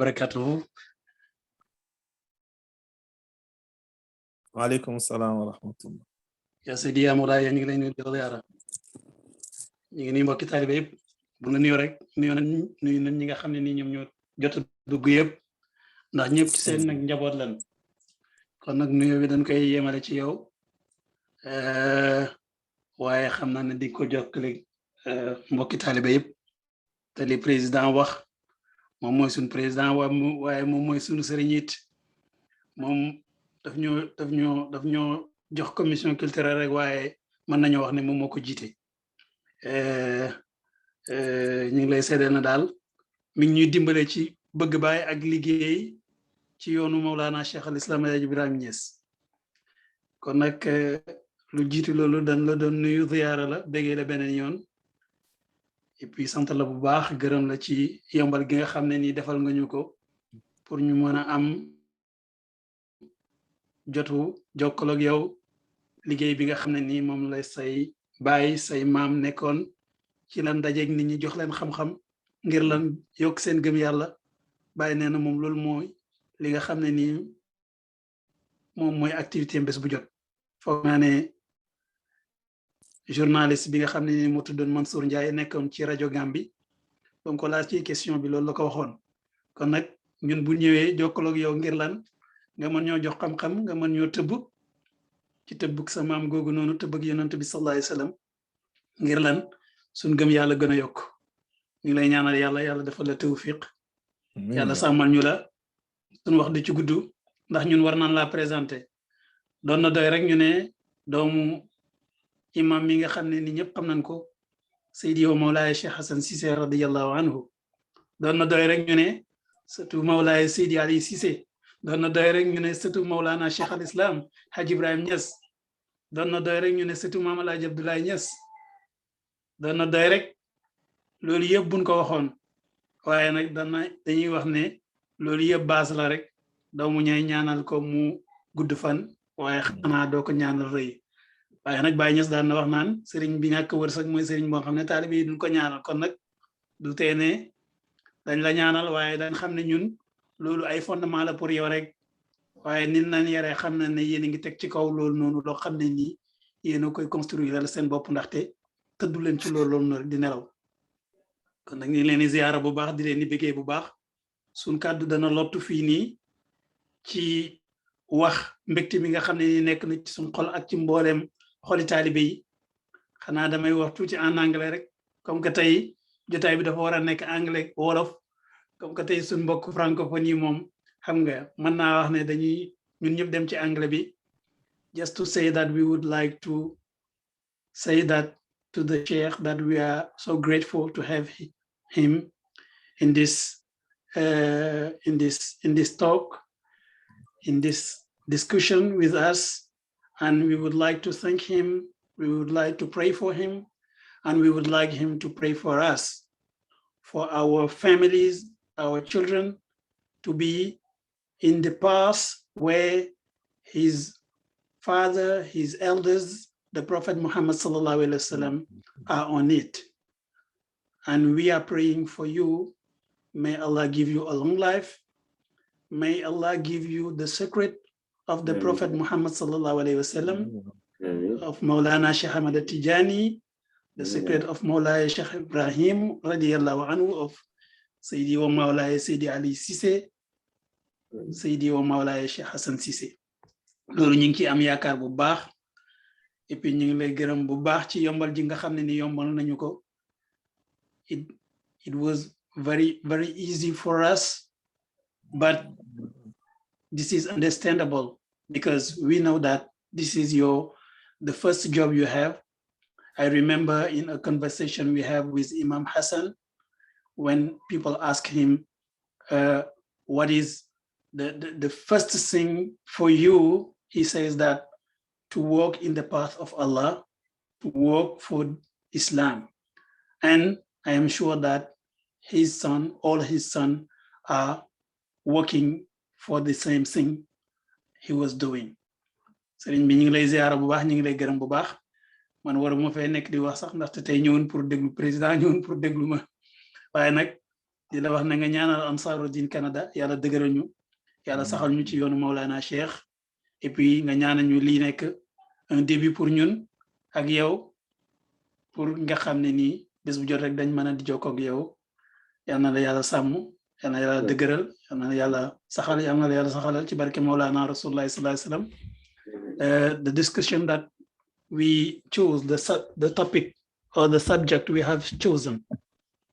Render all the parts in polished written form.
barakatuhu. Waalaikum salam wa rahmatullah. Ya Seydi Amouraye ñu ngi lay nuyu di la ziyaara. ñu ngi nii mbokki taalibe yëpp bu nga nuyu rek nuyu nañ ñi nga xam ne nii ñoom ñoo jot a dugg yëpp ndax ñëpp ci seen nag njaboot lan kon nag nuyu bi dañ koy yemale ci yow waaye xam naa ne di ko jokkale mbokki taalibe yëpp te li président wax moom mooy suñu président waaye moom mooy suñu sëriñ it moom daf ñoo jox commission culturelle rek waaye mën nañoo wax ne moom moo ko jiite ñu ngi lay seedeel na daal mi ngi ñuy dimbale ci bëgg baay ak liggéey ci yoonu Mawlana Cheikh al Islam El Hadj Ibrahima Niass kon nag lu jiitu loolu dañ la doon nuyu ziyaara la béggee la beneen yoon et puis sant la bu baax gërëm la ci yombal gi nga xam ne nii defal nga ñu ko pour ñu mën a am jotu jokkaloog yow liggéey bi nga xam ne nii moom la say baay say maam nekkoon ci lan dajeeg nit ñi jox leen xam-xam ngir lan yokk seen gëm yàlla bàyyi nee na moom loolu mooy li nga xam ne nii moom mooy activité bés bu jot foog naa ne journaliste bi nga xam ne nii moo tuddoon Mansour Ndiaye nekkoon ci rajo Gambi donc ko laaj ci question bi loolu la ko waxoon kon nag ñun bu ñëwee jokkaloog yow ngir lan nga mën ñoo jox xam-xam nga mën ñoo tëbb ci tëbbug sa maam googu noonu tëbbug yonent bi sallallahu alayhi wasallam ngir lan suñ gëm yàlla gën a yokk ñu lay ñaanal yàlla defal la tawfiq yàlla sàmmal ñu la suñ wax di ci gudd ndax ñun war naan la présenté doon na doy rek ñu ne doomu imam mi nga xam ne ni ñëpp xam nañ ko Seydi wa Mawlaaya Cheikh Hassan Cissé radiyallahu anhu doon na doy rek ñu ne surtout Mawlaaya Seydi Ali Cissé doon na doy rek ñu ne surtout Mawlana Cheikh al Islam Hadj Ibrahima Niass doon na doy rek ñu ne surtout Maam Alaaji Abdoulaye Niass doon na doy rek loolu yëpp buñ ko waxoon waaye nag dañuy wax ne loolu yëpp baas la rek doomu ñay ñaanal ko mu gudd fan waaye xanaa doo ko ñaanal rëy waaye nag Baye Niass daan na wax naan sëriñ bi ñàkk wërsëg mooy sëriñ boo xam ne taalibe yi duñ ko ñaanal kon nag du tee ne dañ la ñaanal waaye dañ xam ne ñun loolu ay fondement la pour yow rek waaye nit nañ yaree xam na ne yéen a ngi teg ci kaw loolu noonu loo xam ne nii yéen a koy construire la seen bopp ndaxte tëddu leen ci loolu noonu di nelaw kon nag ñu leen di ziyaara bu baax di leen di bëggee bu baax suñ kàddu dana lottu fii nii ci wax mbégte mi nga xam ne ni nekk na ci suñ xol ak ci mbooleem xoli taalibe yi xanaa damay wax tuuti en anglais rek comme que tey jotaay bi dafa war a nekk anglais wolof comme que tey suñ mbokk francophone yi moom xam nga mën naa wax ne dañuy ñun ñëpp dem ci anglais bi just to say that we would like to say that to the Sheikh that we are so grateful to have him in this talk, in this discussion with us, and we would like to thank him. We would like to pray for him, and we would like him to pray for us, for our families, our children, to be in the path where his father, his elders, the Prophet Muhammad sallallahu alaihi wasallam are on it. And we are praying for you. May Allah give you a long life. May Allah give you the secret of the Prophet Muhammad sallallahu alaihi wasallam, of Maulana Sheikh Ahmad Tijani, the secret of Maulaya Sheikh Ibrahim radiyallahu anhu, of Sayyidi wa Maulaya Sayyidi Ali Cissé, Sayyidi wa Maulaya Cheikh Hassan Cissé. loolu ñu ngi ci am yaakaar bu baax et puis ñu ngi lay gërëm bu baax ci yombal ji nga xam ne ni yombal nañu ko. It was very, very easy for us, but this is understandable because we know that this is the first job you have. I remember in a conversation we have with Imam Hassan, when people ask him, what is the first thing for you? He says that to walk in the path of Allah, to work for Islam. And I am sure that all his sons are working for the same thing he was doing. Sëriñ bi ñu ngi lay ziyaara bu baax ñu ngi lay gërëm bu baax man waruma fay nekk di wax sax ndaxte tey ñëwoon pour déglu président ñëwoon pour déglu ma waaye nag di la wax na nga ñaanal Ansaruddin Canada yàlla dëgëral ñu yàlla saxal ñu ci yoonu Maulana Cheikh et puis nga ñaanal ñu lii nekk un début pour ñun ak yow pour nga xam ne nii bés bu jot rek dañ mën a di jokkoo ak yow yal na la yàlla sàmm yal na yàlla dëgëral yal na la yàlla saxal yal na la yàlla saxalal ci barke Maulana Rasulullah sallallahu alayhi wasallam. The discussion that we chose, the topic or the subject we have chosen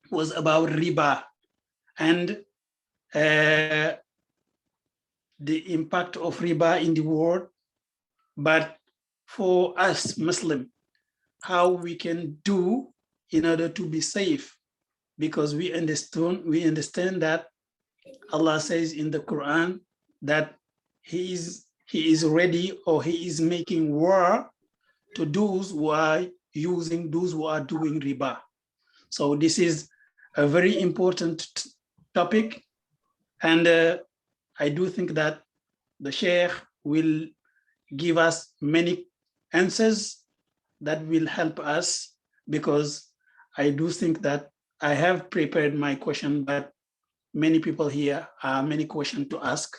was about riba and the impact of riba in the world, but for us Muslim, how we can do in order to be safe, because we understand that Allah says in the Quran that he is ready, or he is making war to those who are doing riba. So this is a very important topic, and I do think that the Sheikh will give us many answers that will help us, because I do think that I have prepared my question, but many people here have many questions to ask.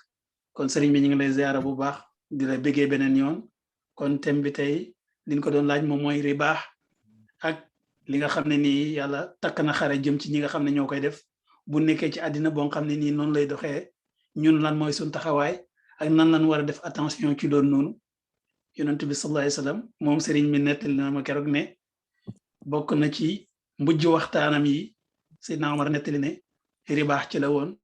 Concerning bi ñu ngi lay ziara bu baax di la bëggee beneen yoon, kon thème bi tey liñ ko doon laaj moom mooy riba ak li nga xam ne nii yàlla takk na xare jëm ci ñi nga xam ne ñoo koy def bu nekkee ci àddina boo xam ne nii noonu lay doxee, ñun lan mooy suñ taxawaay ak nan lan war a def attention ci doon noonu. Yonent bi sallallahu alayhi wasallam moom sëriñ mi nettali na ma keroog ne bokk na ci mujj waxtaanam yi Seydina Omar nettali ne riba ci la woon,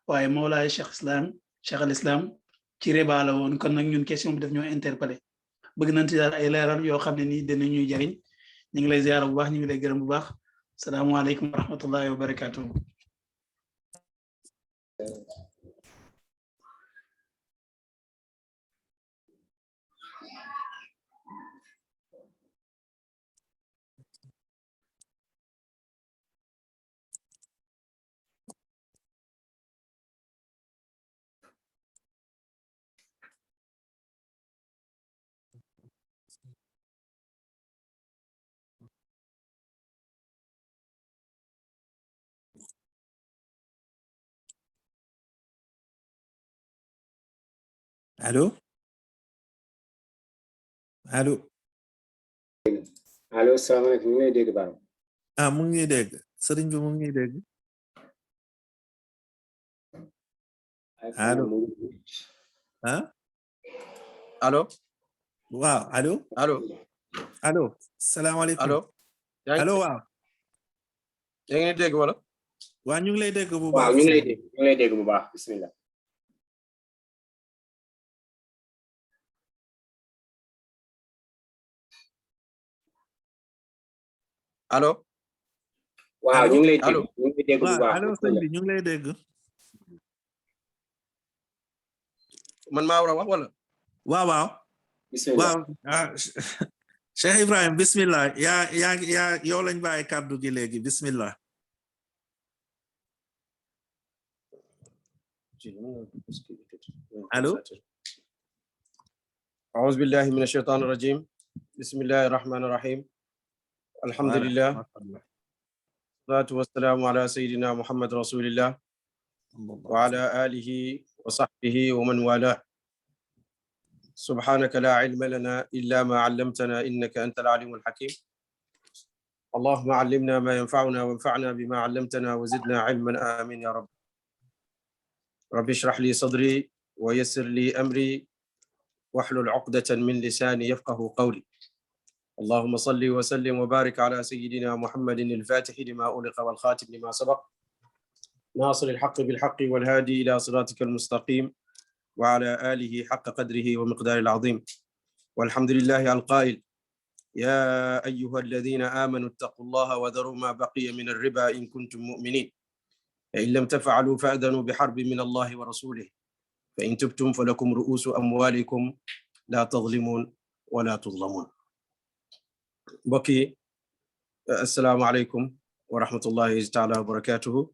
waaye Mawlaay Cheikh al Islam ci riba la woon. kon nag ñun question bi daf ñoo interpellé, bëgg nañ ci daal ay leeral yoo xam ne nii dinañuy jariñ. ñu ngi lay ziara bu baax, ñu ngi lay gërëm bu baax. Salaamaaleykum wa rahmatullahi wa barakatuh. Allô? Allô? Allô, salaamaaleykum, ñu ngi lay dégg baax. Ah, mu ngi dégg. Sëriñ bi mu ngi dégg. Allô? Ah? Allô? Waaw, allô? Allô? Allô? Salaamaaleykum. Allô? Allô, waaw. yaa ngi dégg wala? Waaw, ñu ngi lay dégg bu baax. Waaw, ñu ngi lay dégg bu baax. Bismillah. Allô? Waaw, ñu ngi lay dégg. Allô? Ñu ngi lay dégg bu baax. Allô, sëñ bi ñu ngi lay dégg. Man maa war a wax wala? Waaw, waaw. Bismillah. Waaw. Cheikh Ibrahim, bismillah. yaa yow lañ bàyyi kàddu gi léegi, bismillah. Allô? أعوذ بالله من الشيطان الرجيم. بسم الله الرحمن الرحيم. الحمد لله. والصلاة والسلام على سيدنا محمد رسول الله وعلى آله وصحبه ومن والاه. سبحانك لا علم لنا إلا ما علمتنا إنك أنت العليم الحكيم. اللهم علمنا ما ينفعنا وانفعنا بما علمتنا وزدنا علما آمين يا رب. رب اشرح لي صدري ويسر لي أمري واحلل عقدة من لساني يفقه قولي. اللهم صل وسلم وبارك على سيدنا محمد الفاتح لما أغلق والخاتم لما سبق ناصر الحق بالحق والهادي إلى صراطك المستقيم وعلى آله حق قدره ومقدار العظيم. والحمد لله القائل يا أيها الذين آمنوا اتقوا الله وذروا ما بقي من الربا إن كنتم مؤمنين فإن لم تفعلوا فأذنوا بحرب من الله ورسوله فإن تبتم فلكم رؤوس أموالكم لا تظلمون ولا تظلمون. بقي السلام عليكم ورحمة الله تعالى وبركاته.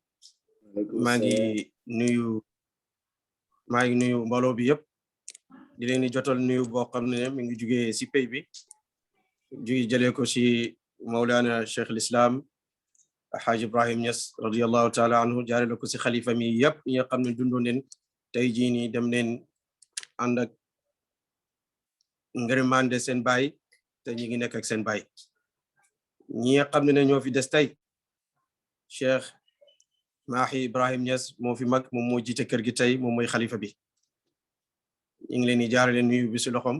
maa ngi nuyu mbooloo bi yëpp di leen di jotal nuyu boo xam ne mi ngi jugee si pay bi jëlee ko si Mawlana Cheikh al-Islam Haj Ibrahim Niass radiyallahu taala anhu jaarale ko si xalifa mi yëpp ñi nga xam ne dundoon neen tey jii nii dem neen ànd ak ngërëmande seen baay te ñi ngi nekk ak seen baay ñi nga xam ne ñoo fi des tey Cheikh Mahi Ibrahim Niass moo fi mag moom moo jiite kër gi tey moom mooy xalifa bi ñu ngi leen di jaarale nuyu bi si loxoom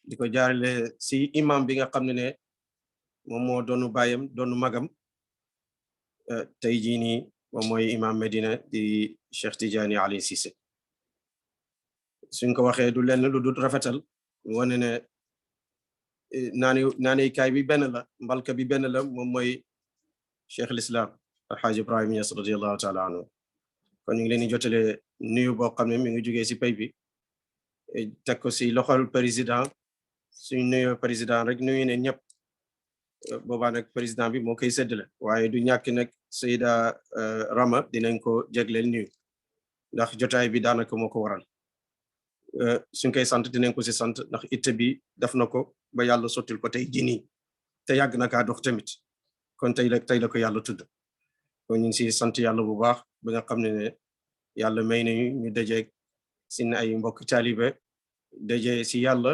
di ko jaarale si imam bi nga xam ne moom moo doonu baayam doonu magam tey jii nii moom mooy imam Medina di Cheikh Tidiane Ali Cissé suñ ko waxee du lenn lu dul rafetal wane ne naani kaay bi benn la mbalka bi benn la moom mooy Cheikh l'Islam Alhaji Ibrahim Niass radiyallahu taala anhu kon ñu ngi leen di jotale nuyu boo xam ne mi ngi jógee si pay bi teg ko si loxol président suñ nuyu président rek nuyu ne ñëpp boobaa nag président bi moo koy séddale waaye du ñàkk nag Seyda Rama dinañ ko jégleel nuyu ndax jotaay bi daanaka moo ko waral suñ koy sant dinañ ko si sant ndax itte bi def na ko ba yàlla sottil ko tey jii nii te yàgg na kaa dox tamit kon tey la ko yàlla tudd kon ñu ngi si sant yàlla bu baax ba nga xam ne yàlla may nañu ñu dajeeg sin ay mbokk taalibe daje si yàlla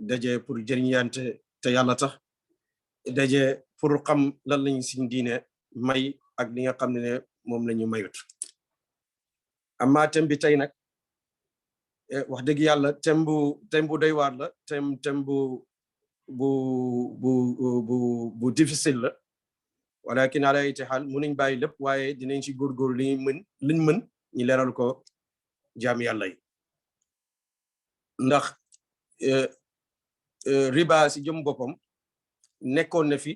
daje pour jëriñante te yàlla tax daje pour xam lan lañ siñ diine may ak li nga xam ne moom la ñu mayut amma tem bi tey nag wax dëgg yàlla tem bu doy waar la tem bu difficile la walakin ala iti xaal munuñ bàyyi lépp waaye dinañ ci góorgóor liñ mën ñu leeral ko jaam yàlla yi ndax riba si jëm boppam nekkoon na fi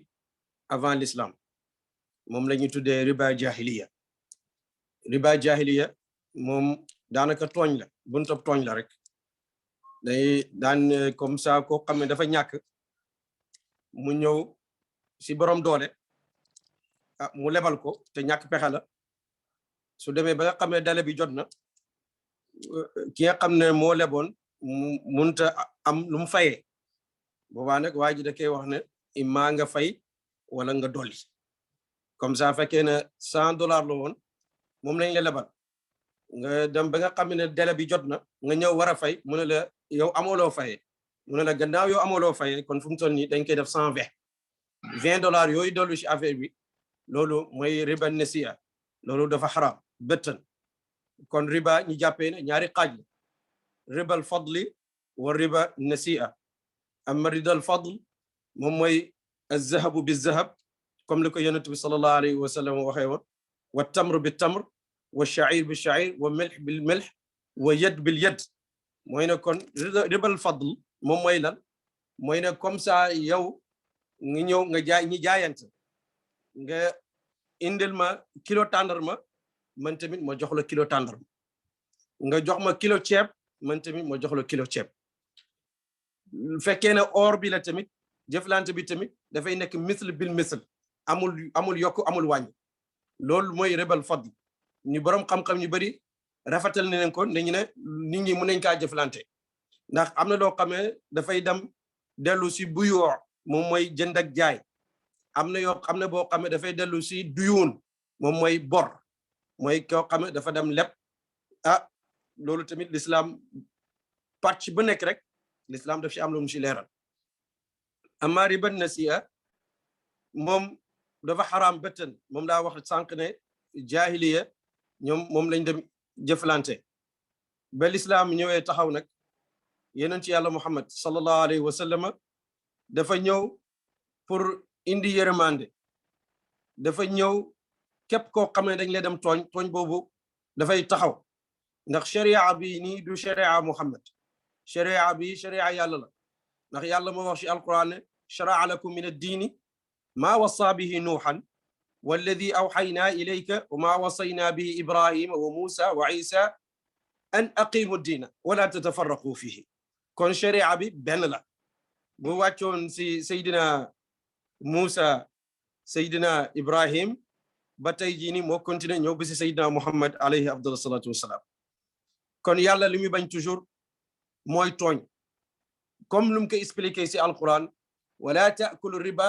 avant l'islam moom la ñu tuddee riba jahiliya moom daanaka tooñ la buntab tooñ la rek day daan comme ça koo xam ne dafa ñàkk mu ñëw si borom doole mu lebal ko te ñàkk pexe la su demee ba nga xam ne dale bi jot na ki nga xam ne moo leboon munta am lu mu fayee boobaa nag waa ji da koy wax ne imma nga fay wala nga dolli comme ça fekkee ne $100 la woon moom lañ la lebal nga dem ba nga xam ne délai bi jot na nga ñëw war a fay mu ne la yow amooloo fayee mu ne la gannaaw yow amooloo fayee kon fu mu toll nii dañ koy def $120 yooyu dollu ci affaire bi loolu mooy riba nasiya loolu dafa xaraam bëttan kon riba ñu jàppee ne ñaari xaaj la ribal fadli wa riba nasiya amma ridal fadl moom mooy az-zahabu biz-zahab comme li ko yonent bi sallallahu alayhi wa sallam waxee woon wa tamr bi tamr wa sha'ir bi sha'ir wa milh bil milh wa yad bil yad mooy ne kon ribal fadl moom mooy lan mooy ne comme ça yow nga ñëw nga jaay ñi jaayante nga indil ma kilo tàndarma man tamit ma jox la kilo tàndarma nga jox ma kilo ceeb man tamit ma jox la kilo ceeb fekkee ne or bi la tamit jëflante bi tamit dafay nekk misl bil misl amul yokk amul wàññi loolu mooy ribal fadl ñu borom xam-xam ñu bari rafetal nañ ko dañu ne nit ñi mën nañ kaa jëflante ndax am na loo xam ne dafay dem dellu si buyoo moom mooy jënd ak jaay am na yoo xam ne boo xam ne dafay dellu si duyuun moom mooy bor mooy koo xam ne dafa dem leb loolu tamit l'islam pàcc bu nekk rek l'islam daf ci am lu mu ci leeral amma riba nasiya moom dafa xaraam bëttan moom daa wax sànq ne jahiliya ñoom moom lañ dem jëflante ba l'islam ñëwee taxaw nag yonent yàlla Muhammad sallallahu alayhi wa sallam dafa ñëw pour indi yërmande dafa ñëw képp koo xam ne dañ lay dem tooñ boobu dafay taxaw ndax sharia bi nii du sharia Muhammad sharia bi sharia yàlla la ndax yàlla moo wax ci alquran ne shara'a lakum min ad-diini maa wassa bihi nuuhan walladi awxaynaa ilayka wa maa wassayna bihi ibrahima wa muusa wa isa an aqimu diina wala tatafarraqu fihi kon sharia bi benn la bu wàccoon si Seydina Muusa Seydina Ibrahim ba tey jii nii moo continué ñëw ba si Seydina Muhammad alayhi afdal salatu wassalaam kon yàlla li muy bañ toujours mooy tooñ comme lu mu ko expliqué si alquran wala taakulu riba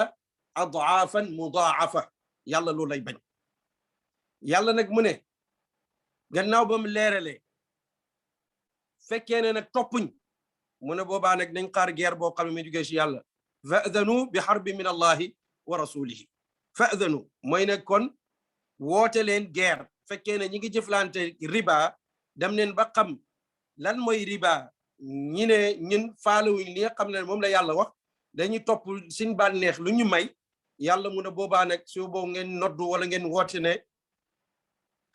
adaafan mudaafa yàlla loolu lay bañ yàlla nag mu ne gannaaw ba mu leeralee fekkee ne nag toppuñ mu ne boobaa nag nañ xaar guerre boo xam ne mi jógee ci yàlla fa'dhanu bi harbi min allahi wa rasulihi fa'dhanu mooy ne kon woote leen guerre fekkee ne ñi ngi jëflante riba dem neen ba xam lan mooy riba ñi ne ñun faalewuñ li nga xam ne moom la yàlla wax dañuy topp suñ bànneex lu ñu may yàlla mu ne boobaa nag su boobu ngeen noddu wala ngeen woote ne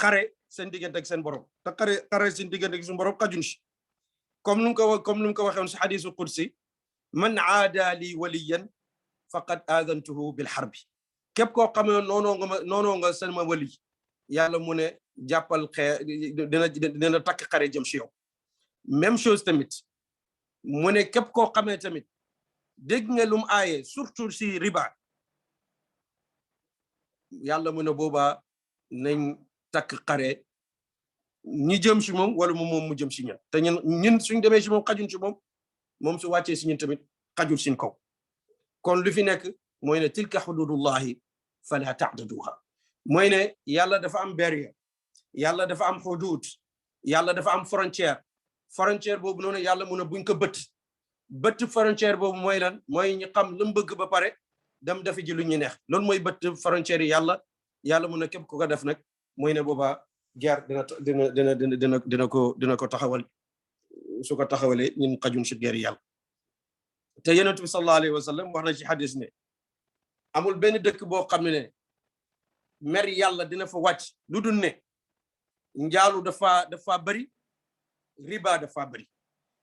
xare seen diggante ak seen borom te xare seen diggante ak seen borom xajuñ si comme nu mu ko waxee woon si xadisu qudsi man aada li waliyan faqad aadantuhu bil harbi képp koo xam ne noonoo nga seen ma wali yàlla mu ne jàppal dina takk xare jëm si yow même chose tamit mu ne képp koo xamee tamit dégg nga lu mu aaye surtout si riba yàlla mu ne boobaa nañ takk xare ñi jëm si moom wala moom mu jëm si ñun te ñun suñ demee si moom xajuñ si moom su wàccee si ñun tamit xajul sin kaw kon lu fi nekk mooy ne tilka xududullahi fala ta'taduha mooy ne yàlla dafa am barrière yàlla dafa am xudud yàlla dafa am frontière boobu noonu yàlla mu ne buñ ko bëtt frontière boobu mooy lan mooy ñu xam lu mu bëgg ba pare dem dafi ji lu ñu neex loolu mooy bëtt frontière yi yàlla mu ne képp ku ko def nag mooy ne boobaa guerre dina ko taxawal su ko taxawalee ñun xajun si guerre yàlla te yonent bi sallallahu alayhi wa sallam wax na ci hadis ne amul benn dëkk boo xam ne mer yàlla dina fa wàcc lu dul ne njaalu dafa bari riba dafa bari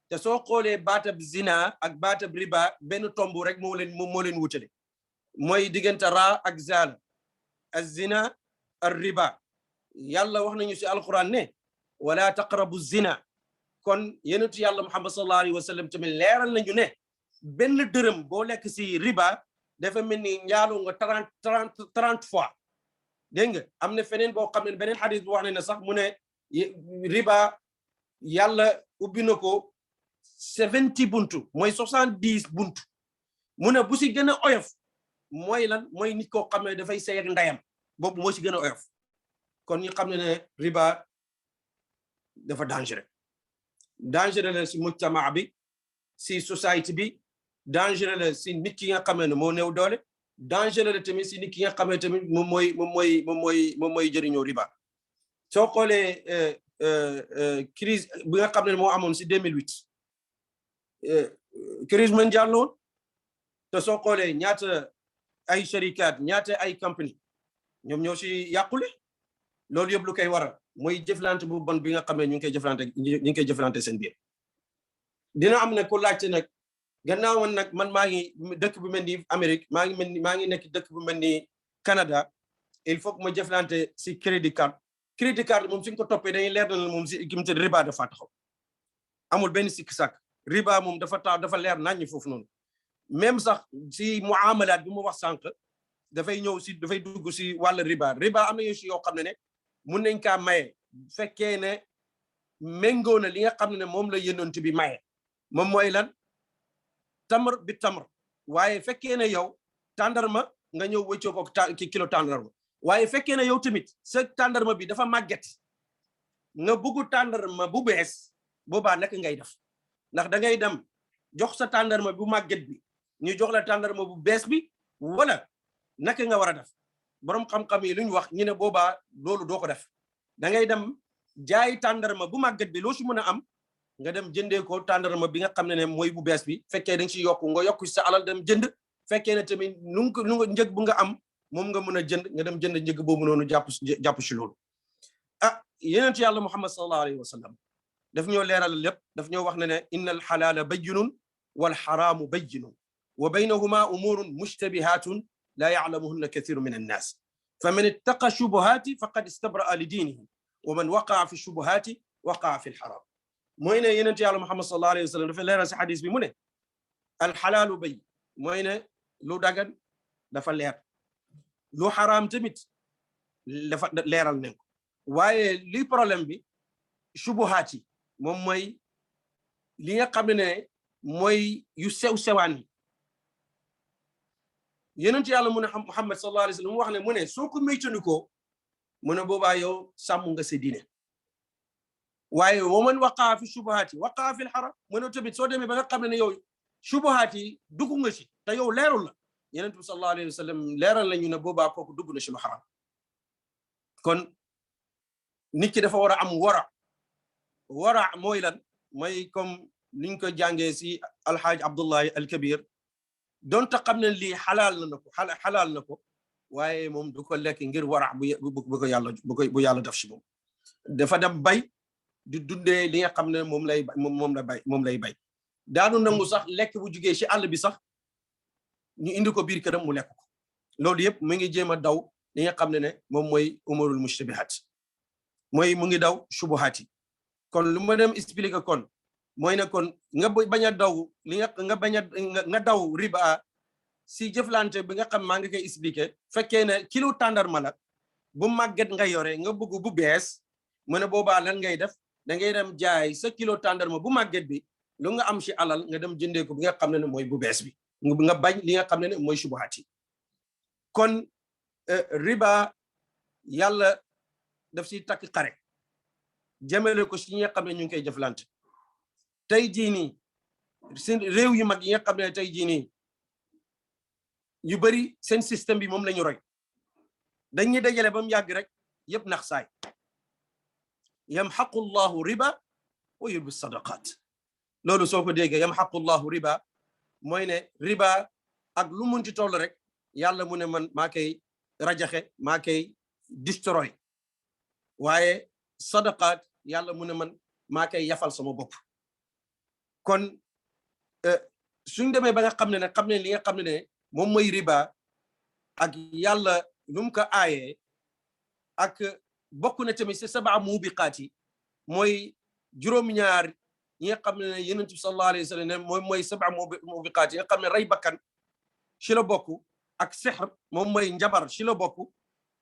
te soo xoolee baatab zina ak baatab riba benn tomb rek moo leen wutale mooy diggante raa ak zaal az-zina ar-riba yàlla wax nañu ci alquran ne wala taqrabu zina kon yenentu yàlla muhammad sallallahu alayhi wa sallam tamit leeral nañu ne benn dërëm boo lekk ci riba dafa mel ni njaaloo nga 30 fois dégg nga am na feneen boo xam ne beneen xadis bu wax ne sax mu ne riba yàlla ubbi na ko 70 buntu mooy 70 buntu mu ne bu si gën a oyof mooy lan mooy nit koo xam ne dafay sey ak ndayam boobu moo si gën a oyof kon ñu xam ne riba dafa dangereux la si mujtama bi si société bi dangereux la si nit ki nga xam ne moo néew doole dangereux la tamit si nit ki nga xam ne tamit moom mooy jëriñoo riba soo xoolee crise bi nga xam ne moo amoon si 2008 crise mondiale la woon te soo xoolee ñaata ay sharikaat ñaata ay compagnie ñoom ñoo si yàqule loolu yëpp lu koy waral mooy jëflante bu bon bi nga xam ne ñu ngi koy jëflante seen biir dina am nag ku laajte nag gannaaw man nag man maa ngi dëkk bu mel ni Amérique maa ngi nekk dëkk bu mel ni Canada il faut que ma jëflante si crédit card moom suñ ko toppee dañuy leer na moom si kimte riba dafa taxaw amul benn sikk sàkk riba moom dafa leer nañ ñi foofu noonu même sax si muamalaat bi mu wax sànq dafay dugg si wàll riba am na yoo si yoo xam ne mun nañ kaa maye fekkee ne méngoo na li nga xam ne moom la yonent bi maye moom mooy lan tamr bi tamr waaye fekkee ne yow tàndarma nga ñëw wëccoo ko kilo tàndarma waaye fekkee ne yow tamit sa tàndarma bi dafa màgget nga buggu tàndarma bu bees boobaa naka ngay def ndax da ngay dem jox sa tàndarma bu màgget bi ñu jox la tàndarma bu bees bi wala naka nga war a def borom xam-xam yi lu ñu wax ñu ne boobaa loolu doo ko def da ngay dem jaay tàndarma bu màgget bi loo si mën a am nga dem jëndee ko tàndarma bi nga xam ne mooy bu bees bi fekkee da nga si yokku sa alal dem jënd fekkee ne tamit nu nga njëg bu nga am moom nga mën a jënd nga dem jënd njëg boobu noonu jàpp si loolu yeneen yàlla muhammad sallallahu alayhi wa sallam daf ñoo leeral lépp daf ñoo wax ne inna al xalaala bayyinun wal xaraamu bayyinun wa baynahuma umurun mushtabihatun la ya'lamuhunna kathiru min annas faman ittaqa shubuhati faqad istabra'a li dinihi wa man waqa'a fi shubuhati waqa'a fi al-haram mooy ne yeneen yàlla muhammad sallallahu alayhi wa sallam dafa leeral si xadis bi mu ne al xalaalu bay mooy ne lu dagan dafa leer lu xaraam tamit dafa leeral nañ ko waaye li problème bi shubuhaat yi moom mooy li nga xam ne mooy yu sew sewaan yi yonent yàlla mu ne Muhammad sallallahu alayhi wa sallam wax ne mu ne soo ko moytandikoo mu ne boobaa yow sàmm nga sa diine waaye wa man waqaa fi shubuhaati waqaa fi l-haram mu ne tamit soo demee ba nga xam ne yow shubuhaat yi dugg nga ci te yow leerul la yonent bi sallallahu alayhi wa sallam leeral nañu ne boobaa kooku dugg na ci lu xaram kon nit ki dafa war a am wara mooy lan mooy comme niñ ko jàngee si alxaaj Abdullahi al-Kabir donte xam ne lii xalaal na ko waaye moom du ko lekk ngir wara bu yàlla def ci moom dafa dem bay di dundee li nga xam ne moom lay bay daanu nangu sax lekk bu jugee ci àll bi sax ñu indi ko biir këram mu lekk ko loolu yëpp mu ngi jéem a daw li nga xam ne moom mooy umurul mushtabihat mooy mu ngi daw shubuhat yi kon lu ma dem expliquer kon mooy ne kon nga bañ a daw li nga daw riba si jëflante bi nga xam maa ngi koy expliquer fekkee ne kilo tàndarma la bu màgget nga yore nga bëgg bu bees mu ne boobaa lan ngay def da ngay dem jaay sa kilo tàndarma bu màgget bi lu nga am ci alal nga dem jëndee ko bi nga xam ne mooy bu bees bi nga bañ li nga xam ne mooy shubuhat yi kon riba yàlla daf si takk xare jëmale ko si ñi nga xam ne ñu ngi koy jëflante tey jii nii seen réew yu mag yi nga xam ne tey jii nii yu bari seen système bi moom la ñu roy dañuy dajale ba mu yàgg rek yëpp nax saay yamxaqu llahu riba wa yurbi sadaqat loolu soo ko déggee yamxaqu llahu riba mooy ne riba ak lu munti toll rek yàlla mu ne man maa koy rajaxe maa koy destroy waaye sadaqat yàlla mu ne man maa koy yafal sama bopp kon suñ demee ba nga xam ne xam ne li nga xam ne moom mooy riba ak yàlla nu mu ko aayee ak bokk na tamit si sab'a mubiqaat yi mooy juróom-ñaar yi nga xam ne yonent bi sallallahu alayhi wa sallam ne moom mooy sab'a mubiqaat yi nga xam ne rey bakkan ci la bokk ak sihr moom mooy njabar ci la bokk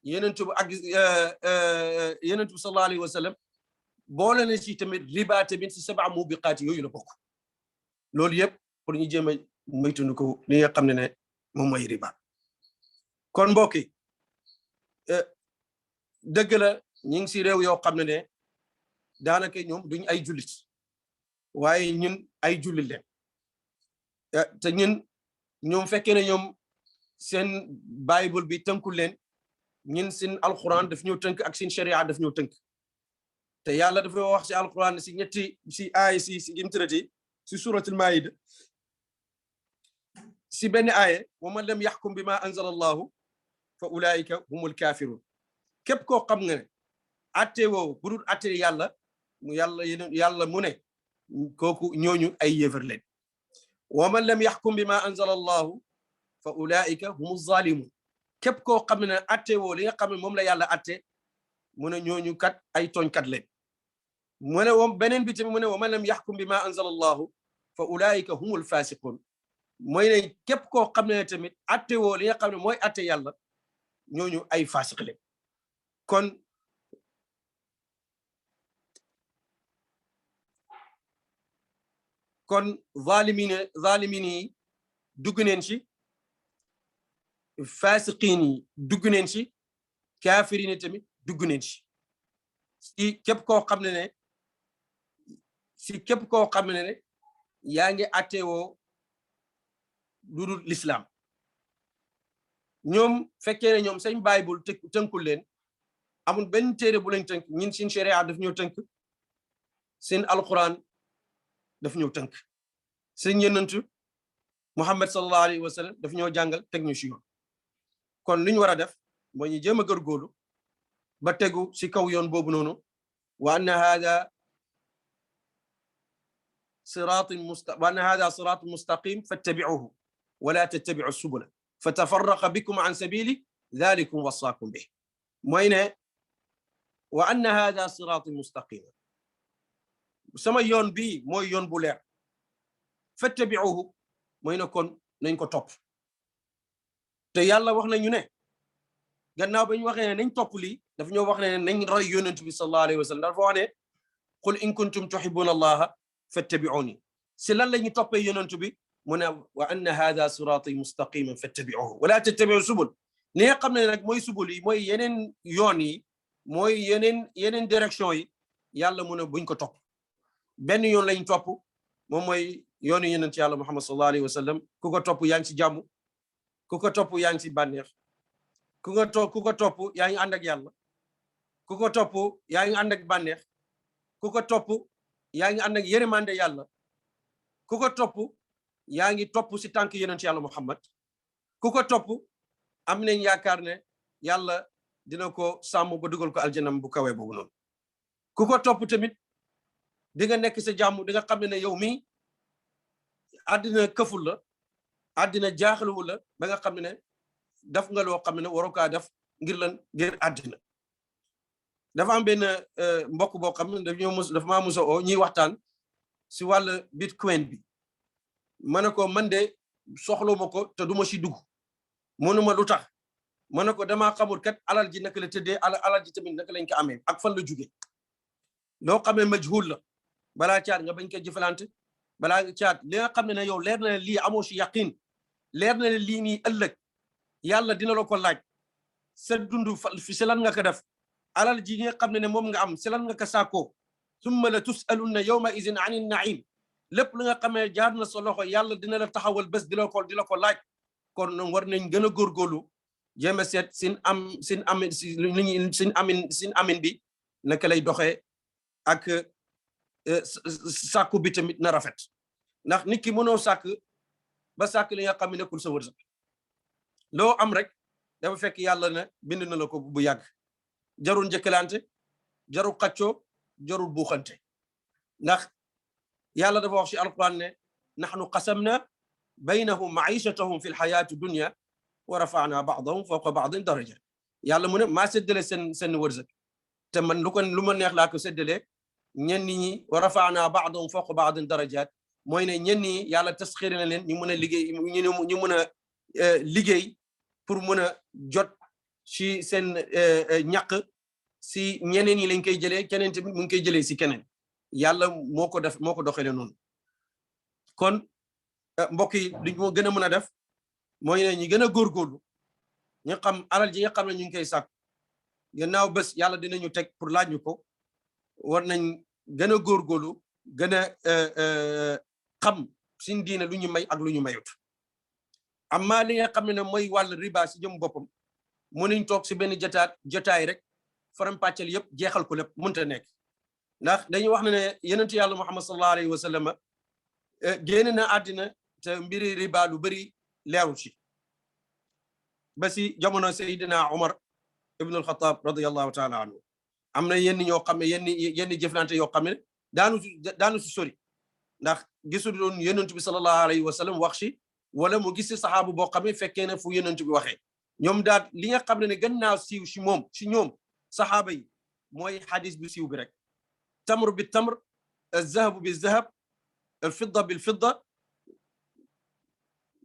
yonent bi ak yonent bi sallallahu alayhi wa sallam boole na ci tamit riba tamit si sab'a mubiqaat yooyu la bokk loolu yëpp pour ñu jéem a moytandiku li nga xam ne moom mooy riba kon mbokk yi dëgg la ñu ngi si réew yoo xam ne daanaka ñoom duñ ay jullit waaye ñun ay jullit leen te ñoom fekkee ne ñoom seen bible bi tënkul leen ñun seen alquran daf ñëw tënk ak seen sharia daf ñëw tënk te yàlla dafa wax si alquran si ñetti si aay si gimtirati si suratul maida si benn aaye wa man lam yaxkum bi ma anzala allahu fa ulaika humul kafirun képp koo xam nga ne atte woowu bu dul atte yàlla mu ne kooku ñooñu ay yéefar leen wa man lam yaxkum bi ma anzala allahu fa ulaika humu zalimun képp koo xam ne atte woo li nga xam ne moom la yàlla atte mu ne ñooñu kat ay tooñkat leen mu ne beneen bi tamit mu ne wa man lam yaxkum bi ma anzala allahu fa ulaika humul fasiqun mooy ne képp koo xam ne tamit atte woo li nga xam ne mooy atte yàlla ñooñu ay fasiq leen kon zalimin yi dugg neen ci fasiqin yi dugg neen ci kafirin yi tamit dugg neen ci si képp koo xam ne yaa ngi attewoo lu dul l'islam ñoom fekkee ne ñoom seen bible tënkul leen amul benn téere bu lañ tënk ñun seen sharia daf ñoo tënk seen alquran daf ñoo tënk seen yonentu Muhammad sallallahu alayhi wa sallam daf ñoo jàngal teg ñu ci yoon kon lu ñu war a def mooy ñu jéem a góorgóorlu ba tegu ci kaw yoon boobu noonu wa anna hada siraatun mustaqim fattabi'uhu wa la tattabi'u subula fatafarraqa bikum an sabili dhalikum wasaakum bih mooy ne wa anna hada siraatun mustaqim sama yoon bi mooy yoon bu leer fattabi'uhu mooy ne kon nañ ko topp te yàlla wax nañu ne gannaaw ba ñu waxee ne nañ topp lii dafa ñoo wax ne nañ roy yonent bi sallallahu alayhi wa sallam dafa wax ne qul in kuntum tuhibbuna allaha fattabi'uni si lan la ñu toppee yonent bi mu ne wa anna hadha sirati mustaqiman fattabi'uhu wala tattabi'u subul li nga xam ne nag mooy subul yi mooy yeneen yoon yi mooy yeneen direction yi yàlla mu ne buñ ko topp benn yoon lañ topp moom mooy yoonu yonent yàlla Muhammad sallallahu alayhi wa sallam ku ko topp yaa ngi ci jàmm ku ko topp yaa ngi ci bànneex ku ko topp yaa ngi ànd ak yàlla ku ko topp yaa ngi ànd ak bànneex ku ko topp yaa ngi ànd ak yërmande yàlla ku ko topp yaa ngi topp si tànk yonent yàlla Muhammad ku ko topp am nañ yaakaar ne yàlla dina ko sàmm ba dugal ko aljanam bu kawe boobu noonu ku ko topp tamit di nga nekk sa jàmm di nga xam ne yow mii àddina këful la àddina jaaxalewul la ba nga xam ne daf nga loo xam ne waroo kaa def ngir lan ngir àddina dafa am benn mbokk boo xam ne dafa maa musa oo ñuy waxtaan si wàll bitcoin bi ma ne ko man de soxla ma ko te duma si dugg mënuma lu tax ma ne ko damaa xamul kat alal ji naka la tëddee alal ji tamit naka lañ ko amee ak fan la jóge loo xamee majhul la balaa caat nga bañ ko jëfalante balaa caat li nga xam ne yow leer na lii amoo si yaqin leer na lii nii ëllëg yàlla dina la ko laaj sa dund fi si lan nga ko def alal ji nga xam ne moom nga am si lan nga ko sàkkoo summa la tusalunna yawma izin ani naim lépp li nga xamee jaar na sa loxo yàlla dina la taxawal bés di la ko laaj kon war nañ gën a góorgóorlu jéem a seet sin amin bi naka lay doxee ak sàkku bi tamit na rafet ndax nit ki mënoo sàkk ba sàkk li nga xam ne nekkul sa wërsëg loo am rek dafa fekk yàlla ne bind na la ko bu yàgg jarul njëkkalante jarul xaccoo jarul buuxante ndax yàlla dafa wax ci alquran ne nahnu qasamna baynahum maishatahum fi lxayaati dunya wa rafa'na ba'dahum fawqa ba'din daraja yàlla mu ne maa séddale seen wërsëg te man lu ma neex laa ko séddalee ñenn ñi wa rafa'na ba'dahum fawqa ba'din darajat mooy ne ñenn ñi yàlla tasxiir na leen ñu mën a liggéey ñu mën a liggéey pour mën a jot ci seen ñàq si ñeneen ñi lañ koy jëlee keneen tamit mu ngi koy jëlee si keneen yàlla moo ko doxalee noonu kon mbokk yi li ñu gën a mën a def mooy ne ñi gën a góorgóorlu ñu xam alal ji nga xam ne ñu ngi koy sàkk gannaaw bés yàlla dinañu teg pour laaj ñu ko war nañ gën a góorgóorlu gën a xam suñ diine lu ñu may ak lu ñu mayut amma li nga xam ne mooy wàll riba si jëm boppam mënuñ toog si benn jotaay rek faram pàccel yëpp jeexal ko lépp mënta nekk ndax dañuy wax ne yonent yàlla Muhammad sallallahu alayhi wa sallam génn na àddina te mbiri riba lu bëri leerul ci ba si jamono Seydina Umar ibn al-Khattab radiyallahu taala anhu am na yenn ñoo xam ne yenn jëflante yoo xam ne daanu si sori ndax gisul doon yonent bi sallallahu alayhi wa sallam wax ci wala mu gis si saxaabu boo xam ne fekkee na fu yonent bi waxee ñoom daal li nga xam ne gën naa siiw si ñoom saxaaba yi mooy xadis bi siiw bi rek tamr bi tamr alzahabu bi zahab alfidda bil fidda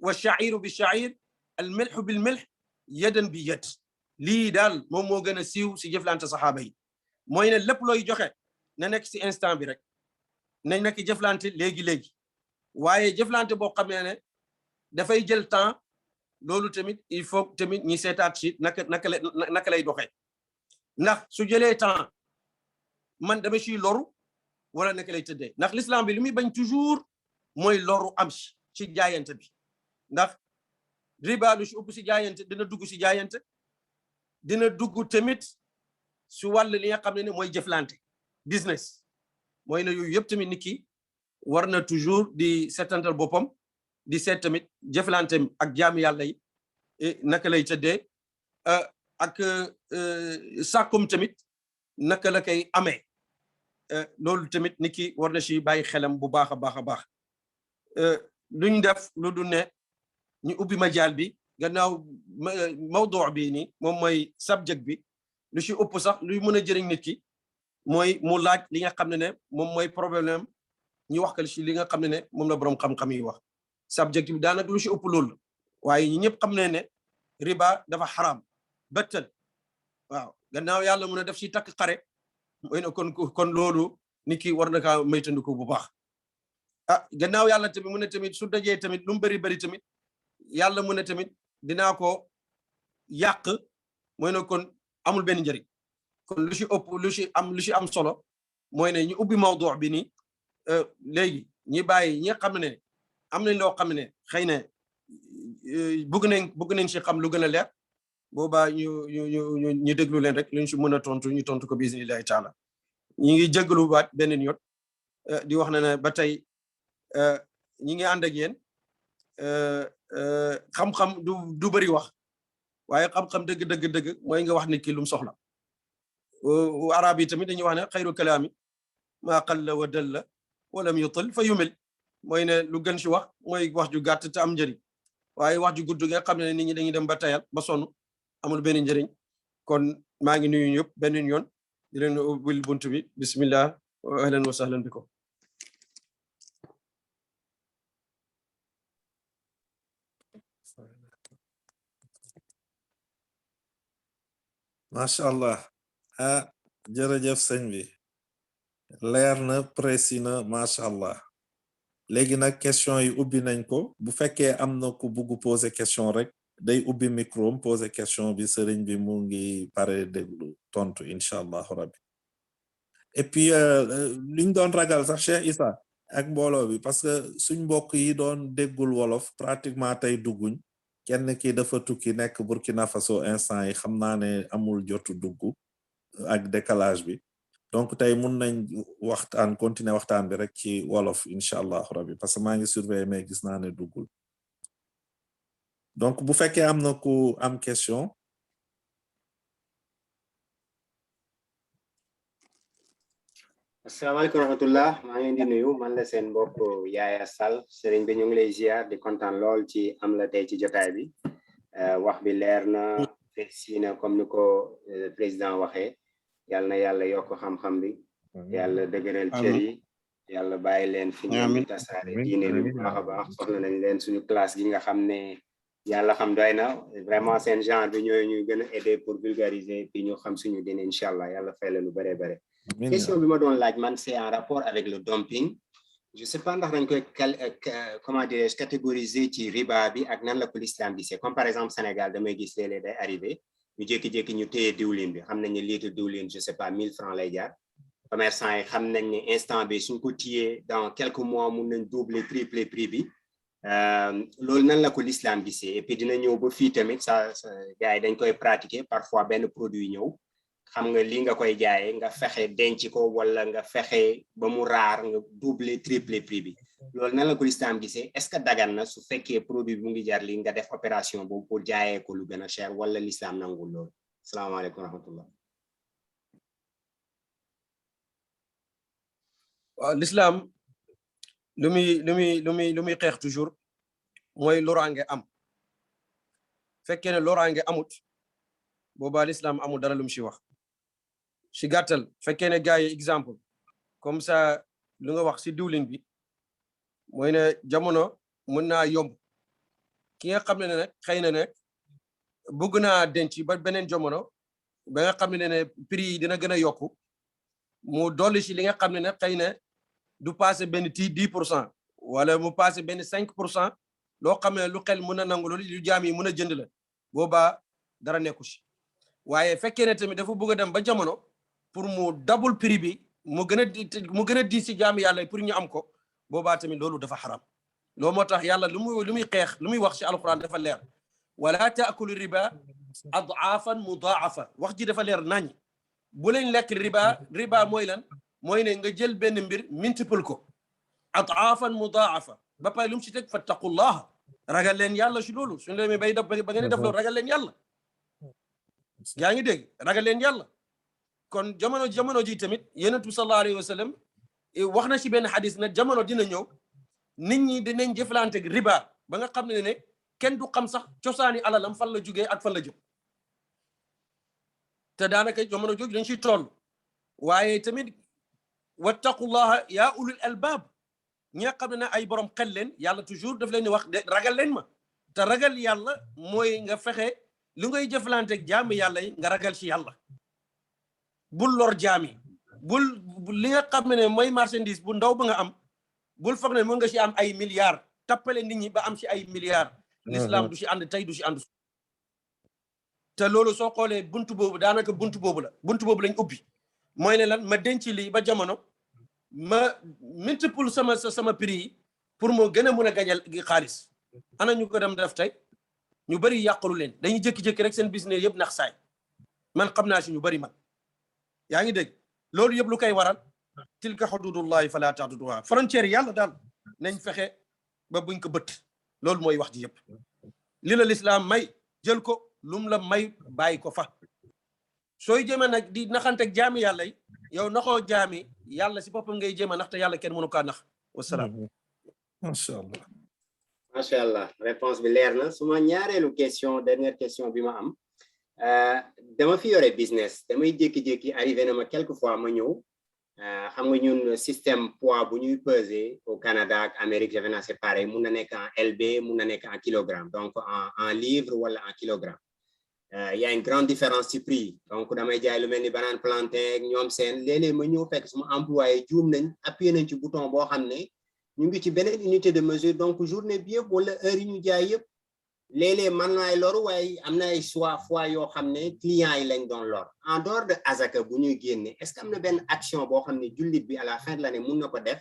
wa shairu bi shair almilxu bil milx yadan bi yad lii daal moom moo gën a siiw si jëflante saxaaba yi mooy ne lépp looy joxe na nekk si instant bi rek na nekk jëflante léegi-léegi waaye jëflante boo xamee ne dafay jël temps loolu tamit il faut tamit ñi seetaat si naka lay doxee ndax su jëlee temps man dama ciy loru wala naka lay tëddee ndax l'islam bi li muy bañ toujours mooy loru am ci jaayante bi ndax riba lu ci ëpp si jaayante dina dugg si jaayante dina dugg tamit su wàll li nga xam ne mooy jëflante business mooy ne yooyu yëpp tamit nit ki war na toujours di seetantal boppam di seet tamit jëflanteem ak jaami yàlla yi naka lay tëddee ak sàkkum tamit naka la koy amee loolu tamit nit ki war na ci bàyyi xelam bu baax a baax a baax luñ def lu du ne ñu ubbi majaal bi gannaaw mawdu bi nii moom mooy subject bi lu ci ëpp sax luy mën a jëriñ nit ki mooy mu laaj li nga xam ne moom mooy problème ñu wax ko ci li nga xam ne moom la boroom xam-xam yi wax subject bi daanaka lu ci ëpp loolu waaye ñi ñëpp xam ne riba dafa xaraam bëttal waaw gannaaw yàlla mun a def ci takk xare mooy ne kon loolu nit ki war na kaa maytandiku bu baax gannaaw yàlla tamit mu ne tamit su dajee tamit lu mu bari tamit yàlla mu ne tamit dinaa ko yàq mooy ne kon amul benn njëriñ kon lu ci ëpp lu ci am solo mooy ne ñu ubbi mawdu bi nii léegi ñi bàyyi ñi xam ne am nañ loo xam ne xëy na bëgg nañ ci xam lu gën a leer boobaa ñu déglu leen rek luñ ci mën a tontu ñu tontu ko bi iznillahi taala ñi ngi jéggalu baat beneen yoon di wax na ne ba tey ñi ngi ànd ak yéen xam-xam du bëri wax waaye xam-xam dëgg mooy nga wax nit ki lu mu soxla arab yi tamit dañuy wax ne xayru kalaami maa qalla wa dalla wa lam yutil fa yumil mooy ne lu gën ci wax mooy wax ju gàtt te am njëriñ waaye wax ju gudd nga xam ne nit ñi dañuy dem ba tayal ba sonn amul benn njëriñ kon maa ngi nuyu ñëpp beneen yoon di leen ubbil bunt bi bismillah wa ahlan wa sahlan bikum macha allah jërëjëf sëñ bi leer na précis na macha allah léegi nag question yi ubbi nañ ko bu fekkee am na ku bugg poser question rek day ubbi micro poser question bi sëriñ bi mu ngi pare déglu tontu incha allahu rabbi et puis liñ doon ragal sax Cheikh Issa ak mbooloo bi parce que suñ mbokk yi doon déggul wolof pratiquement tey dugguñ kenn ki dafa tukki nekk Burkina Faso instant yi xam naa ne amul jotu dugg ak décalage bi donc tey mun nañ continuer waxtaan bi rek ci wolof incha allahu rabbi parce que maa ngi surveiller mais gis naa ne duggul donc bu fekkee am na ku am question asalaamaaleykum rahmatullah maa ngi leen di nuyu man la seen mbokk Yaaya Sall sëriñ bi ñu ngi lay ziar di kontaan lool ci am la tey ci jotaay bi wax bi leer na précis na comme ni ko président waxee yàlla na yàlla yokk xam-xam bi yàlla dëgëral cër yi yàlla bàyyi leen fi ñu tasaare diine bi baax a baax soxla nañ leen suñu classe gi nga xam ne yàlla xam doy na vraiment seen genre bi ñooy ñuy gën a aider pour vulgariser puis ñu xam suñu diine incha allah yàlla fay leen lu bëree bëri question bi ma doon laaj man c'est en rapport avec le dumping je sais pas ndax dañ koy comment dirais-je catégoriser ci riba bi ak nan la ko l'islam gisee comme par exemple Sénégal damay gis léeg-léeg day arrivé ñu jékki-jékki ñu téye diwlin bi xam nañ ne litre diwlin je sais pas 1000 francs lay jaar commerçant yi xam nañ ne instant bi suñ ko téyee dans quelques mois mun nañ doubler tripler prix bi loolu nan la ko l'islam gisee et puis dina ñëw ba fii tamit ça gars yi dañ koy pratiquer parfois benn produit ñëw xam nga li nga koy jaayee nga fexe denc ko wala nga fexe ba mu raar nga doubler tripler prix bi loolu nan la ko l'islam gisee est-ce que dagan na su fekkee produit bi mu ngi jar li nga def opération boobu pour jaayee ko lu gën a cher wala l'islam nangul loolu salaamaaleykum wa rahmatullah waaw l'islam lu muy xeex toujours mooy loraange am fekkee ne loraange amut boobaa l'islam amul dara lu mu ci wax ci gàttal fekkee ne gars yi exemple comme ça lu nga wax ci diwlin bi mooy ne jamono mën naa yomb ki nga xam ne nag xëy na nag bëgg naa denc ba beneen jamono ba nga xam ne prix yi dina gën a yokku mu dolli ci li nga xam ne nag xëy na du passé benn 10% wala mu passé benn 5% loo xam ne lu xel mën a nangu loolu lu jaam yi mën a jënd la boobaa dara nekku ci waaye fekkee ne tamit dafa bëgg a dem ba jamono pour mu double prix bi mu gën a di ci jaam yàlla pour ñu am ko boobaa tamit loolu dafa xaram loolu moo tax yàlla lu muy xeex lu muy wax ci alquran dafa leer wala taakulu riba ad'afan mudaafa wax ji dafa leer nañ bu leen lekk riba mooy lan mooy ne nga jël benn mbir multiple ko ad'afan mudaafa ba pare lu mu ci teg fattaqullah ragal leen yàlla ci loolu suñu demee bay def ba ngeen def loolu ragal leen yàlla yaa ngi dégg ragal leen yàlla kon jamono ji tamit yonent bi sallallahu alayhi wa sallam wax na ci benn xadis ne jamono dina ñëw nit ñi dinañ jëflante riba ba nga xam ne kenn du xam sax cosaani alalam fan la jugee ak fan la jëm te daanaka jamono jooju dañ ciy toll waaye tamit wattaqullaha yaa ulul albab ñi nga xam ne ay borom xel leen yàlla toujours daf leen di wax ragal leen ma te ragal yàlla mooy nga fexe lu ngay jëflante ak jaami yàlla yi nga ragal ci yàlla bul lor jaami bul li nga xam ne mooy marchandise bu ndaw ba nga am bul foog ne mën nga ci am ay milliards tappale nit ñi ba am ci ay milliards l'islam du ci ànd tey du ci ànd te loolu soo xoolee buntu boobu daanaka buntu boobu lañ ubbi mooy ne lan ma denc lii ba jamono ma multiple sama prix yi pour moo gën a mën a gañal xaalis ana ñu ko dem def tey ñu bari yàqalu leen dañuy jékki-jékki rek seen business yëpp nax saay man xam naa si ñu bari man yaa ngi dégg loolu yëpp lu koy waral tilka xududullahi fala ta'duduha frontière yàlla daal nañ fexe ba buñ ko bët loolu mooy wax ji yëpp li la lislaam may jël ko lum la may bàyyi ko fa sooy jéem a nag di naxanteeg jaami yàlla yi yow naxoo jaami yàlla si boppam ngay jéem a nax te yàlla kenn mënu kaa nax wasalaam macha allah macha allah réponse bi leer na suma ñaareelu question dernière question bi ma am dama fi yore business damay jékki-jékki arrivé na ma quelquefois ma ñëw xam nga ñun système poids bu ñuy peser au Canada ak Amérique je pense c'est pareil mun na nekk en LB mun na nekk en kilogramme donc en livre wala en kilogramme y a une grande différence ci prix donc damay jaay lu mel ni banane plantain ak ñoom seen léeg-léeg ma ñëw fekk suma employé juum nañ appuyé nañ ci bouton boo xam ne ñu ngi ci beneen unité de mesure donc journée bi yëpp wala heure yi ñu jaay yëpp léeg-léeg man laay loru waaye am na ay fois yoo xam ne clients yi lañ doon lor en dehors de azaka bu ñuy génne est-ce que am na benn action boo xam ne jullit bi à la fin de l'année mun na ko def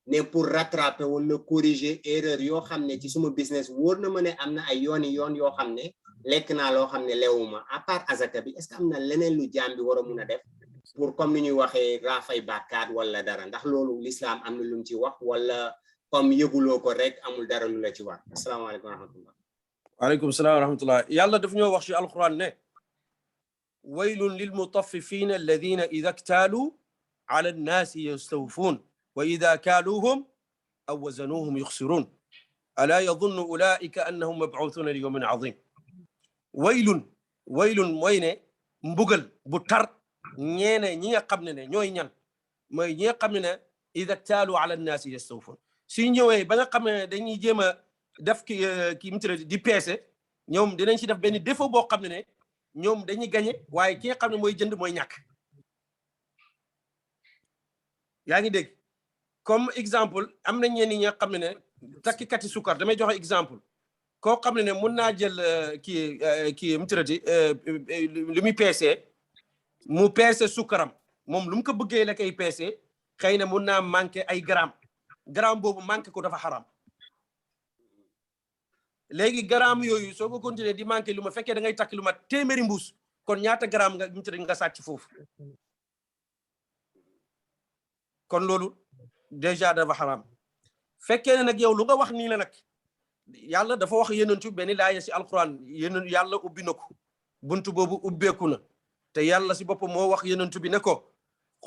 ne pour rattraper wala corriger erreur yoo xam ne ci suma business wóor na ma ne am na ay yoon yoo xam ne lekk naa loo xam ne lewuma à part azaka bi est-ce que am na leneen lu jaam bi war a mun a def pour comme ni ñuy waxee raafay bàkkaat wala dara ndax loolu l'islam am na lu mu ci wax wala comme yëguloo ko rek amul dara lu la ci wax asalaamaaleykum wa rahmatullah waaleykum salaam wa rahmatullah yàlla daf ñoo wax ci alquran ne waylun lil mutaffifina alladina ida ktaaluu ala annaasi yastawfuun wa ida kaaluuhum aw wazanuuhum yuxsiruun alaa yadunnu ulaika annahum mabcuuthuna li yawmin azim waylun mooy ne mbugal bu tar ñeene ñi nga xam ne ñooy ñan mooy ñi nga xam ne ida ktaaluu ala annaasi yastawfuun su ñëwee ba nga xam ne dañuy jéem a def ki mu tudd di peese ñoom dinañ ci def benn défaut boo xam ne ñoom dañuy gagné waaye ki nga xam ne mooy jënd mooy ñàkk yaa ngi dégg comme exemple am na ñenn ñi nga xam ne takkikati sukkar damay joxe exemple koo xam ne mun naa jël kii mu tudd lu muy peese mu peese sukkaram moom lu mu ko bëggee la koy peese xëy na mun naa manqué ay gramme boobu manqué ko dafa xaram léegi gramme yooyu soo ko continuer di manqué lu ma fekkee da ngay takk lu ma téeméeri mbuus kon ñaata gramme nga sàcc foofu kon loolu déjà dafa xaram fekkee ne nag yow lu nga wax nii la nag yàlla dafa wax yenentu benn laaya si alquran yàlla ubbi na ko buntu boobu ubbeeku na te yàlla si boppam moo wax yenentu bi ne ko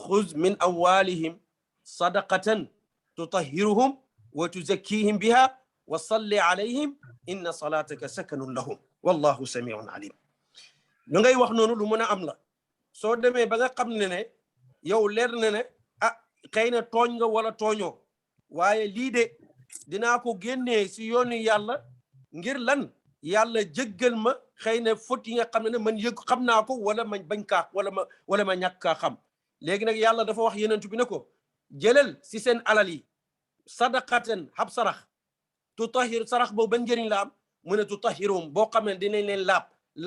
xuz min amwalihim sadaqatan tutahhiruhum wa tuzakkihim biha wa salli alayhim inna salataka sakanun lahum wallahu samiun alim lu ngay wax noonu lu mën a am la soo demee ba nga xam ne yow leer na ne xëy na tooñ nga wala tooñoo waaye lii de dinaa ko génnee si yoonu yàlla ngir lan yàlla jéggal ma xëy na faute yi nga xam ne man yëg xam naa ko wala ma bañ kaa wala ma ñàkk kaa xam léegi nag yàlla dafa wax yenentu bi ne ko jëlal si seen alal yi sadaqatan xab sarax tutahhir sarax boobu ban njëriñ la am mu ne tutahhirum boo xam ne dinañ leen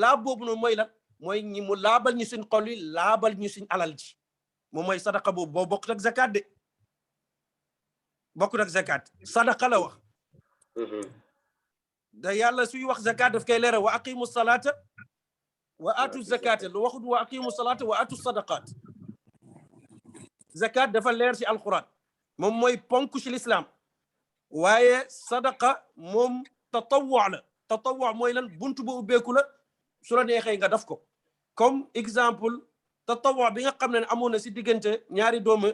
laab boobu noonu mooy lan mooy ñi mu laabal ñu suñ xol yi laabal ñu suñ alal ji moom mooy sadaqa boobu boo bokkut ak zakat de bokkut ak zakat sadaqa la wax da yàlla suy wax zakat daf koy leeral wa aqimu salata wa atu zakata lu waxut wa aqimu salata wa atu sadaqat zakat dafa leer ci alquran moom mooy ponk ci l'islam waaye sadaqa moom tatawwu la tatawwu mooy lan buntu bu ubbeeku la su la neexee nga def ko comme exemple tatawwu bi nga xam ne amoon na si diggante ñaari doomu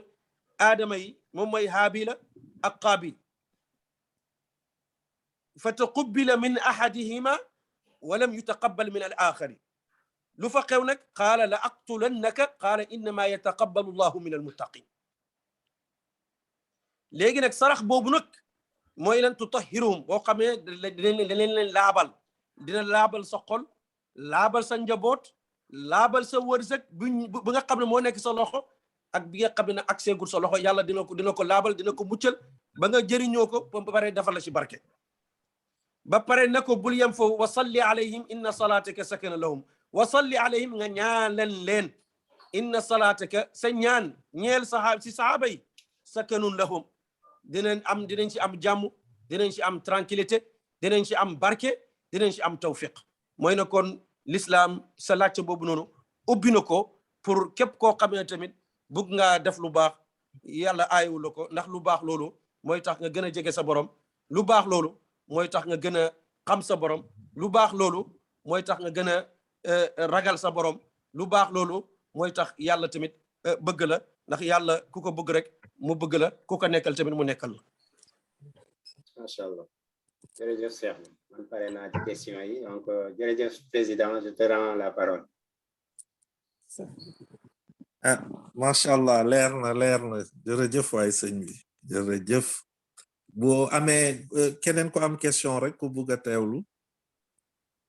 aadama yi moom mooy haabila ak qaabil fa taqabbala min ahadihima wa lam yutaqabbal min al axari lu fa xew nag qaala la aqtulannaka qaala innama yataqabbalu llahu min al muttaqin léegi nag sarax boobu nag mooy lan tutahhiruhum boo xam ne dinañ leen laabal dina laabal sa xol laabal sa njaboot laabal sa wërsëg bu nga xam ne moo nekk sa loxo ak bi nga xam ne nag ak seegul sa loxo yàlla dina ko laabal dina ko muccal ba nga jëriñoo ko ba pare defal la ci barke ba pare na ko bul yem foofu wa salli alayhim inna salataka sakana lahum wa salli alayhim nga ñaanal leen inna salataka sa ñaan ñeel sahaaba yi sakanun lahum dinañ ci am jàmm dinañ ci am tranquillité dinañ ci am barke dinañ ci am tawfiq mooy na kon l'islam sa laajte boobu noonu ubbi na ko pour képp koo xam ne tamit bugg nga def lu baax yàlla aayu la ko ndax lu baax loolu mooy tax nga gën a jege sa borom lu baax loolu mooy tax nga gën a xam sa borom lu baax loolu mooy tax nga gën a ragal sa borom lu baax loolu mooy tax yàlla tamit bëgg la ndax yàlla ku ko bëgg rek mu bëgg la ku ko nekkal tamit mu nekkal la. Macha Allah jërëjëf Cheikh man pare naa ci question yi donc jërëjëf président je te rends la parole. Macha Allah leer na jërëjëf waay sëñ bi jërëjëf boo amee keneen ko am question rek ku bugg a teewlu.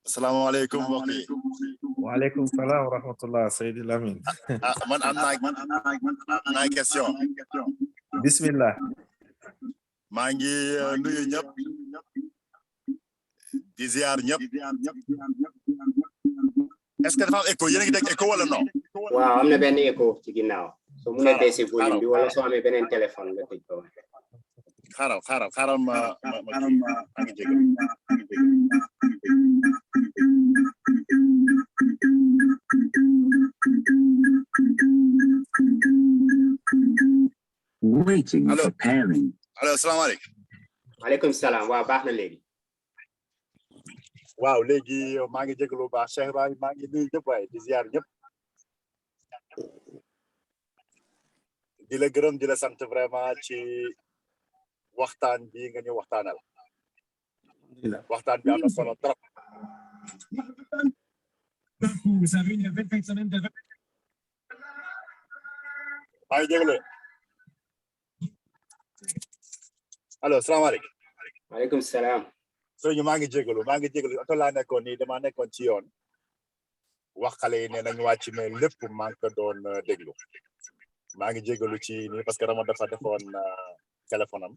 asalaamaaleykum mbokk yi. waaleykum salaam wa rahmatullah Seydi Lamine. man am naa question. bismillah. maa ngi nuyu ñëpp di ziar ñëpp. est-ce que dafa am écho yéen a ngi dégg écho wala non. waaw am na benn écho ci ginnaaw. soo mënee baisser volume bi wala soo amee beneen téléphone nga tëj ko. xaaral ma ngi jégal. Waiting for pairing. allo salaamaaleykum. maaleykum salaam waaw baax na léegi. waaw léegi maa ngi jégalu baax Cheikh Ibrahim maa ngi nuyu ñëpp waaye di ziar ñëpp. di la gërëm di la sant vraiment ci waxtaan bi nga ñu waxtaanal. waxtaan bi am na solo trop. maa ngi jégalu. allo salaamaaleykum. maaleykum salaam. sëñ maa ngi jégalu oto laa nekkoon nii dama nekkoon ci yoon. wax xale yi ne nañu wàcc mais lépp maa ngi ko doon déglu. maa ngi jégalu ci nii parce que dama dafa defoon téléphone am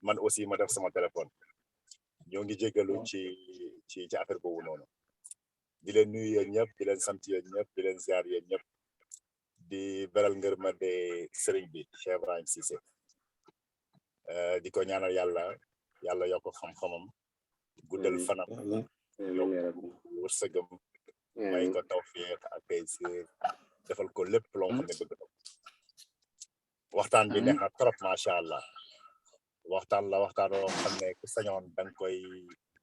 man aussi ma def sama téléphone. ñoo ngi jégalu ci affaire boobu noonu. di leen nuyu yéen ñëpp di leen sant yéen ñëpp di leen ziar yéen ñëpp. di beral ngërmande sëriñ bi Cheikh Ibrahim Cissé. di ko ñaanal yàlla yokk xam-xamam guddal fanam yokk wërsëgam may ko tawfiq ak taysir defal ko lépp loo xam ne bëgg na waxtaan bi neex na trop macha allah waxtaan woo xam ne ku sañoon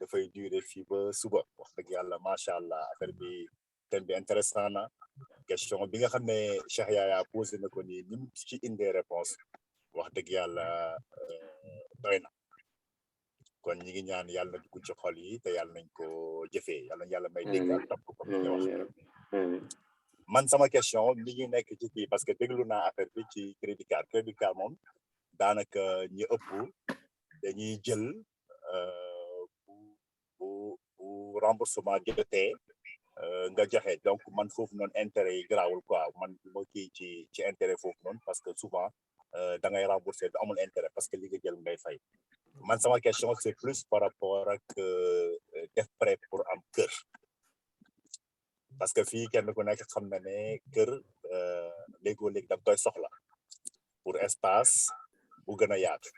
dafay durer fii ba suba wax dëgg yàlla macha allah affaire bi thème bi intéressant na question bi nga xam ne Cheikh Yaya posé na ko nii ni mu ci indee réponse wax dëgg yàlla doy na kon ñi ngi ñaan yàlla dugg ci xol yi te yàlla nañ ko jëfee yàlla may dégg ak topp ko ñu wax man sama question mi ngi nekk ci kii parce que déglu naa affaire bi ci crédit card moom daanaka ñi ëpp dañuy jël bu remboursement jotee nga joxe donc man foofu noonu intérêt yi garaawul quoi man moo kii ci intérêt foofu noonu parce que souvent da ngay rembourser du amul intérêt parce que li nga jël ngay fay man sama question c'est plus par rapport ak def prêt pour am kër parce que fii kenn ku nekk xam na ne kër léegi da nga koy soxla pour espace bu gën a yaatu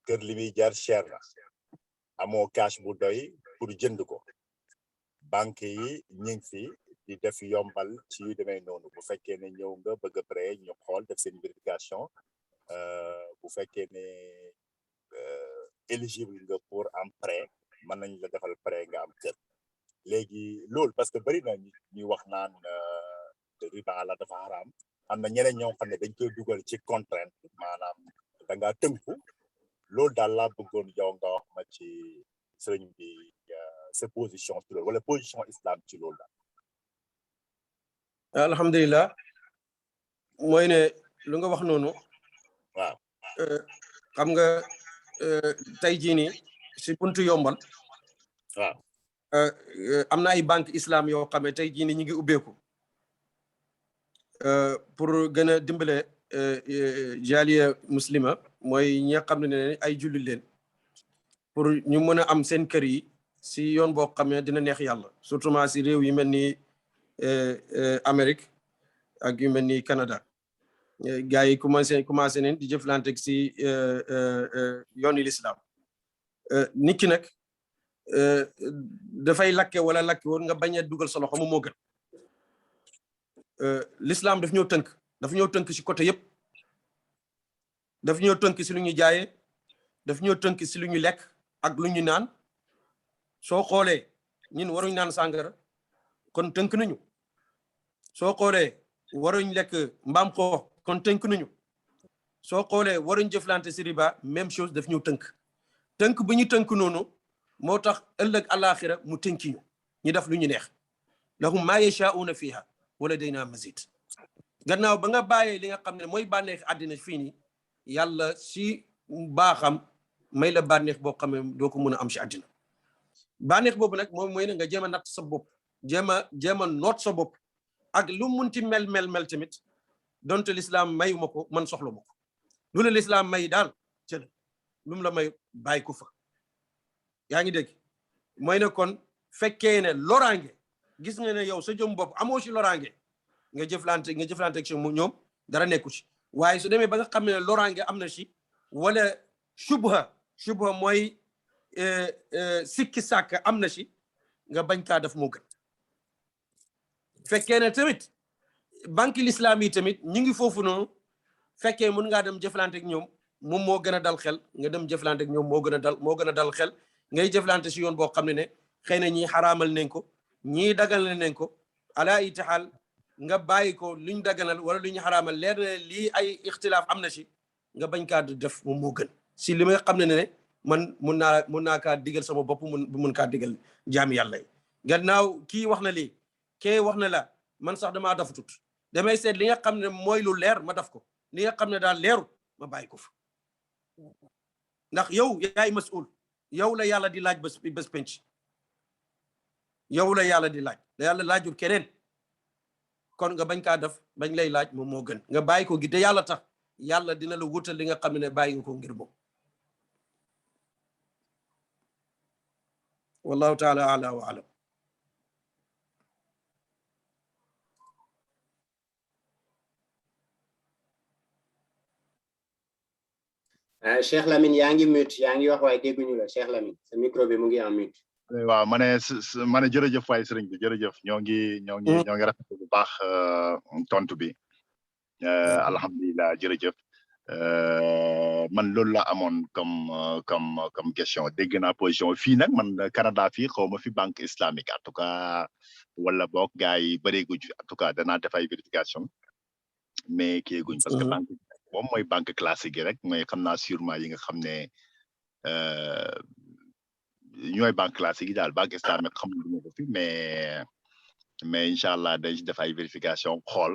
kër li muy jar cher na amoo cash bu doy pour jënd ko banque yi ñu ngi fi di def yombal ci yu demee noonu bu fekkee ne ñëw nga bëgg a prêt ñu xool def seen vérification bu fekkee ne éligible nga pour am prêt mën nañ la defal prêt nga am kër léegi loolu parce que bari na ñuy wax naan riba la dafa xaraam am na ñeneen ñoo xam ne dañ koy dugal ci contrainte maanaam da ngaa tënku loolu daal laa bëggoon yow nga wax ma ci sëriñ bi sa position ci loolu wala position islam ci loolu daal. alhamdulilah mooy ne lu nga wax noonu. waaw. xam nga tey jii nii si buntu yombal. waaw. am na ay banque islam yoo xam ne tey jii nii ñu ngi ubbeeku pour gën a dimbale jaaliya muslima mooy ñi nga xam ne ay jullit leen pour ñu mën a am seen kër yi si yoon boo xam ne dina neex yàlla surtout ma si réew yi mel ni Amérique ak yu mel ni Canada gars yi commencé neen di jëflante si yooni l'islam nit ki nag dafay lakke wala lakke woon nga bañ a dugal sa loxo moom moo gën l'islam daf ñoo tënk si côté yëpp daf ñoo tënk si lu ñu jaayee daf ñoo tënk si lu ñu lekk ak lu ñu naan soo xoolee ñun waruñ naan sàngara kon tënk nañu soo xoolee waruñ lekk mbaam xoox kon tënk nañu soo xoolee waruñ jëflante si riba même chose daf ñu tënk bu ñu tënk noonu moo tax ëllëg àllaaxira mu tënki ñu def lu ñu neex lahum maa yashaa'uuna fiiha wa ladaynaa maziid gannaaw ba nga bàyyee li nga xam ne mooy bànneex àddina fii nii yàlla si baaxam may la bànneex boo xam ne doo ko mën a am si àddina bànneex boobu nag moom mooy ne nga jéem a natt sa bopp jéem a noot sa bopp ak lu munti mel tamit donte l'islam mayu ma ko man soxla ma ko lu la l'islam may daal cël lu mu la may bàyyi ko fa yaa ngi dégg mooy ne kon fekkee ne loraange gis nga ne yow sa jëm bopp amoo si loraange nga jëflante ak si ñoom dara nekku ci waaye su demee ba nga xam ne loraange am na si wala shubha mooy sikki sàkk am na si nga bañ kaa def moo gën fekkee ne tamit banque l'islam yi tamit ñu ngi foofu noonu fekkee mën ngaa dem jëflante ak ñoom moom moo gën a dal xel nga dem jëflante ak ñoom moo gën a dal xel ngay jëflante si yoon boo xam ne xëy na ñii xaraamal nañ ko ñii daganal nañ ko ala itihaal nga bàyyi ko luñ daganal wala luñ xaraamal leer na lii ay ixtilaaf am na si nga bañ kaa def moom moo gën si li nga xam ne man mun naa kaa digal sama bopp mun kaa digal jaami yàlla yi gannaaw kii wax na lii kee wax na la man sax damaa dafatut damay seet li nga xam ne mooy lu leer ma daf ko li nga xam ne daal leeru ma bàyyi ko fa ndax yow yaay masul yow la yàlla di laaj bés penc yow la yàlla di laaj la yàlla laajul keneen kon nga bañ kaa def bañ lay laaj moom moo gën nga bàyyi ko gi te yàlla tax yàlla dina la wutal li nga xam ne bàyyi nga ko ngir moom wallahu taala ala wa alam Cheikh Lamine yaa ngi mute yaa ngi wax waaye dégguñu la Cheikh Lamine sa micro bi mu ngi en mute. waaw ma ne jërëjëf waay sëriñ bi jërëjëf ñoo ngi rafetlu bu baax tontu bi alhamdulilah jërëjëf man loolu la amoon comme question dégg naa position fii nag man Canada fii xaw ma fi banque islamique en tout cas wala boog gars yi bëreeguñ fi en tout cas danaa def ay vérification mais kii guñ parce que banque moom mooy banque classique yi rek mais xam naa sûrement yi nga xam ne ñooy banque classique yi daal banque islamique xam nga ko fi mais incha allah dañ ci def ay vérification xool.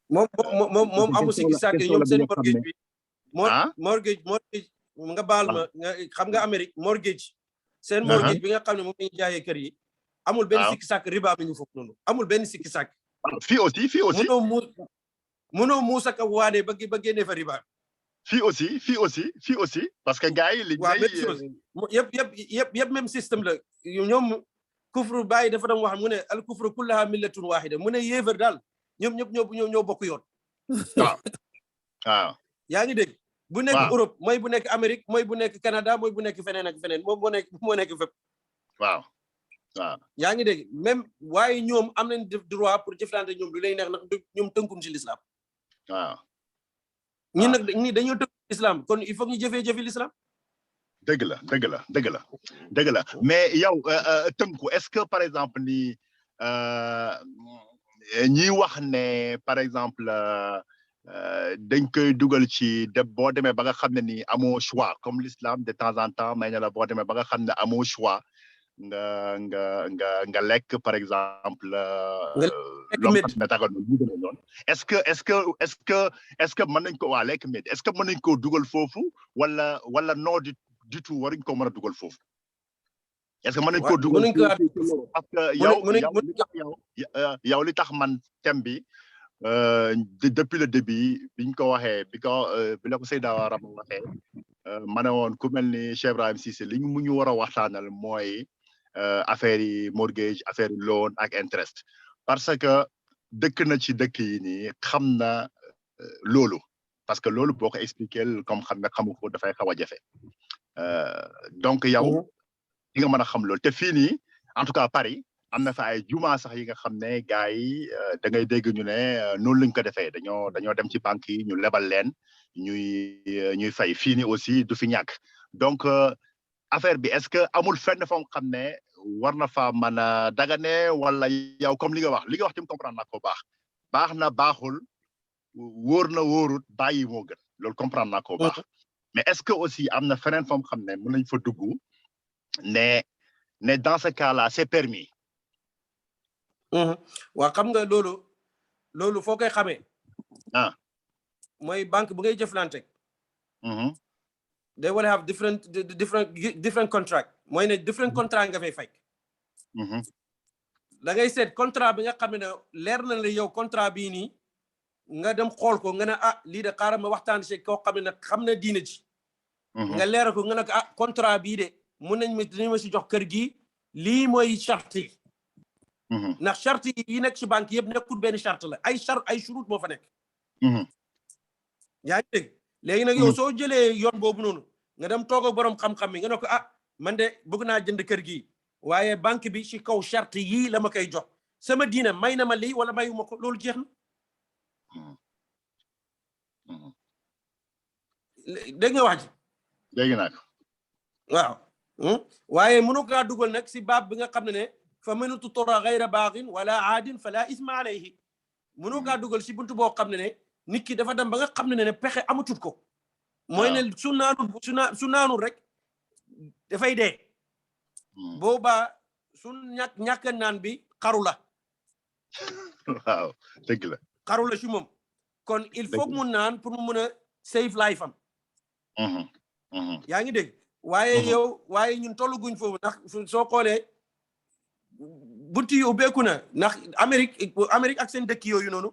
moom amu si gis sàkk ñoom seen mortgage bi. mortgage nga baal ma xam nga Amérique mortgage. seen mortgage bi nga xam ne moom la ñu jaayee kër yi. amul benn sikki sàkk riba mi ngi foofu noonu amul benn sikki sàkk. fii aussi. mënoo muusa ka waane ba génne fa riba. fii aussi parce que gars yi li même chose yëpp même système la ñoom kufru bàyyi dafa doon wax mu ne al kufru kullaha millatun wahida mu ne yéefar daal ñoom ñoo bokk yoon. waaw yaa ngi dégg. bu nekk Europe mooy bu nekk Amérique mooy bu nekk Canada mooy bu nekk feneen ak feneen moom moo nekk fépp. waaw. yaa ngi dégg même waaye ñoom am nañ droit pour jëflante ñoom du lay neex ndax ñoom tënkuñ ci l'islam. waaw. ñun nag ñi dañoo tënk l'islam kon il faut ñu jëfee l'islam. dëgg la mais yow tënku est-ce que par exemple ni ñi wax ne par exemple dañ koy dugal ci boo demee ba nga xam ne ni amoo choix comme l'islam de temps en temps may na la boo demee ba nga xam ne amoo choix nga lekk par exemple est-ce que mën nañ ko waa lekk mais est-ce que mën nañ ko dugal foofu wala noo du tout waruñ ko mën a dugal foofu est-ce que mën nañ ko dugal parce que yow li tax man thème bi depuis le début biñ ko waxee bi la ko Seyda Rama waxee ma ne woon ku mel ni Cheikh Ibrahim Cissé li mu ñu war a waxtaanal mooy affaire yi mortgage affaire yi loan ak interest parce que dëkk na ci dëkk yi nii xam na loolu parce que loolu boo ko expliquer comme xam nga xamu ko dafay xaw a jafe donc yow di nga mën a xam loolu te fii nii en tout cas Paris am na fa ay juma sax yi nga xam ne gars yi da ngay dégg ñu ne noonu lañ ko defee dañoo dem ci banque yi ñu lebal leen ñuy fay fii nii aussi du fi ñàkk donc affaire bi est-ce que amul fenn foo xam ne war na fa mën a dagane wala yow comme li nga wax tim comprendre naa ko baax na baaxul wóor na wóorut bàyyi moo gën loolu comprendre naa ko baax mais est-ce que aussi am na feneen foo xam ne mën nañ fa dugg ne dans ce cas-là c'est permis. waa xam nga loolu foo koy xamee mooy banque bu ngay jëflante they will have different contract mooy ne different contract nga fay fay da ngay seet contrat bi nga xam ne leer na la yow contrat bii nii nga dem xool ko nga ne lii de xaaral ma waxtaan ci koo xam ne xam na diina ci nga leer ko nga ne ko contrat bii de mun nañ ma si jox kër gi lii mooy charte yi ndax charte yi nekk ci banque yëpp nekkul benn charte la ay shurut moo fa nekk yaa ngi dégg léegi nag yow soo jëlee yoon boobu noonu nga dem toog ak borom xam-xam mi nga ne ko man de bëgg naa jënd kër gi waaye banque bi ci kaw charte yii la ma koy jox sama diina may na ma lii wala mayuma ko loolu jeex na dégg nga wax ji dégg naa ko waaw waaye mënu kaa dugal nag si baab bi nga xam ne fa man tutura gayra baagin wala aadin fala isma alayhi mënu kaa dugal si buntu boo xam ne nit ki dafa dem ba nga xam ne pexe amatut ko mooy ne su naanul rek dafay dee boobaa su ñàkk naan bi xaru la waaw dëgg la xaru la si moom kon il faut mu naan pour mu mën a save life am yaa ngi dégg waaye ñun tollu guñ foofu ndax soo xoolee bunti yi ubbeeku na ndax Amérique ak seen dëkk yooyu noonu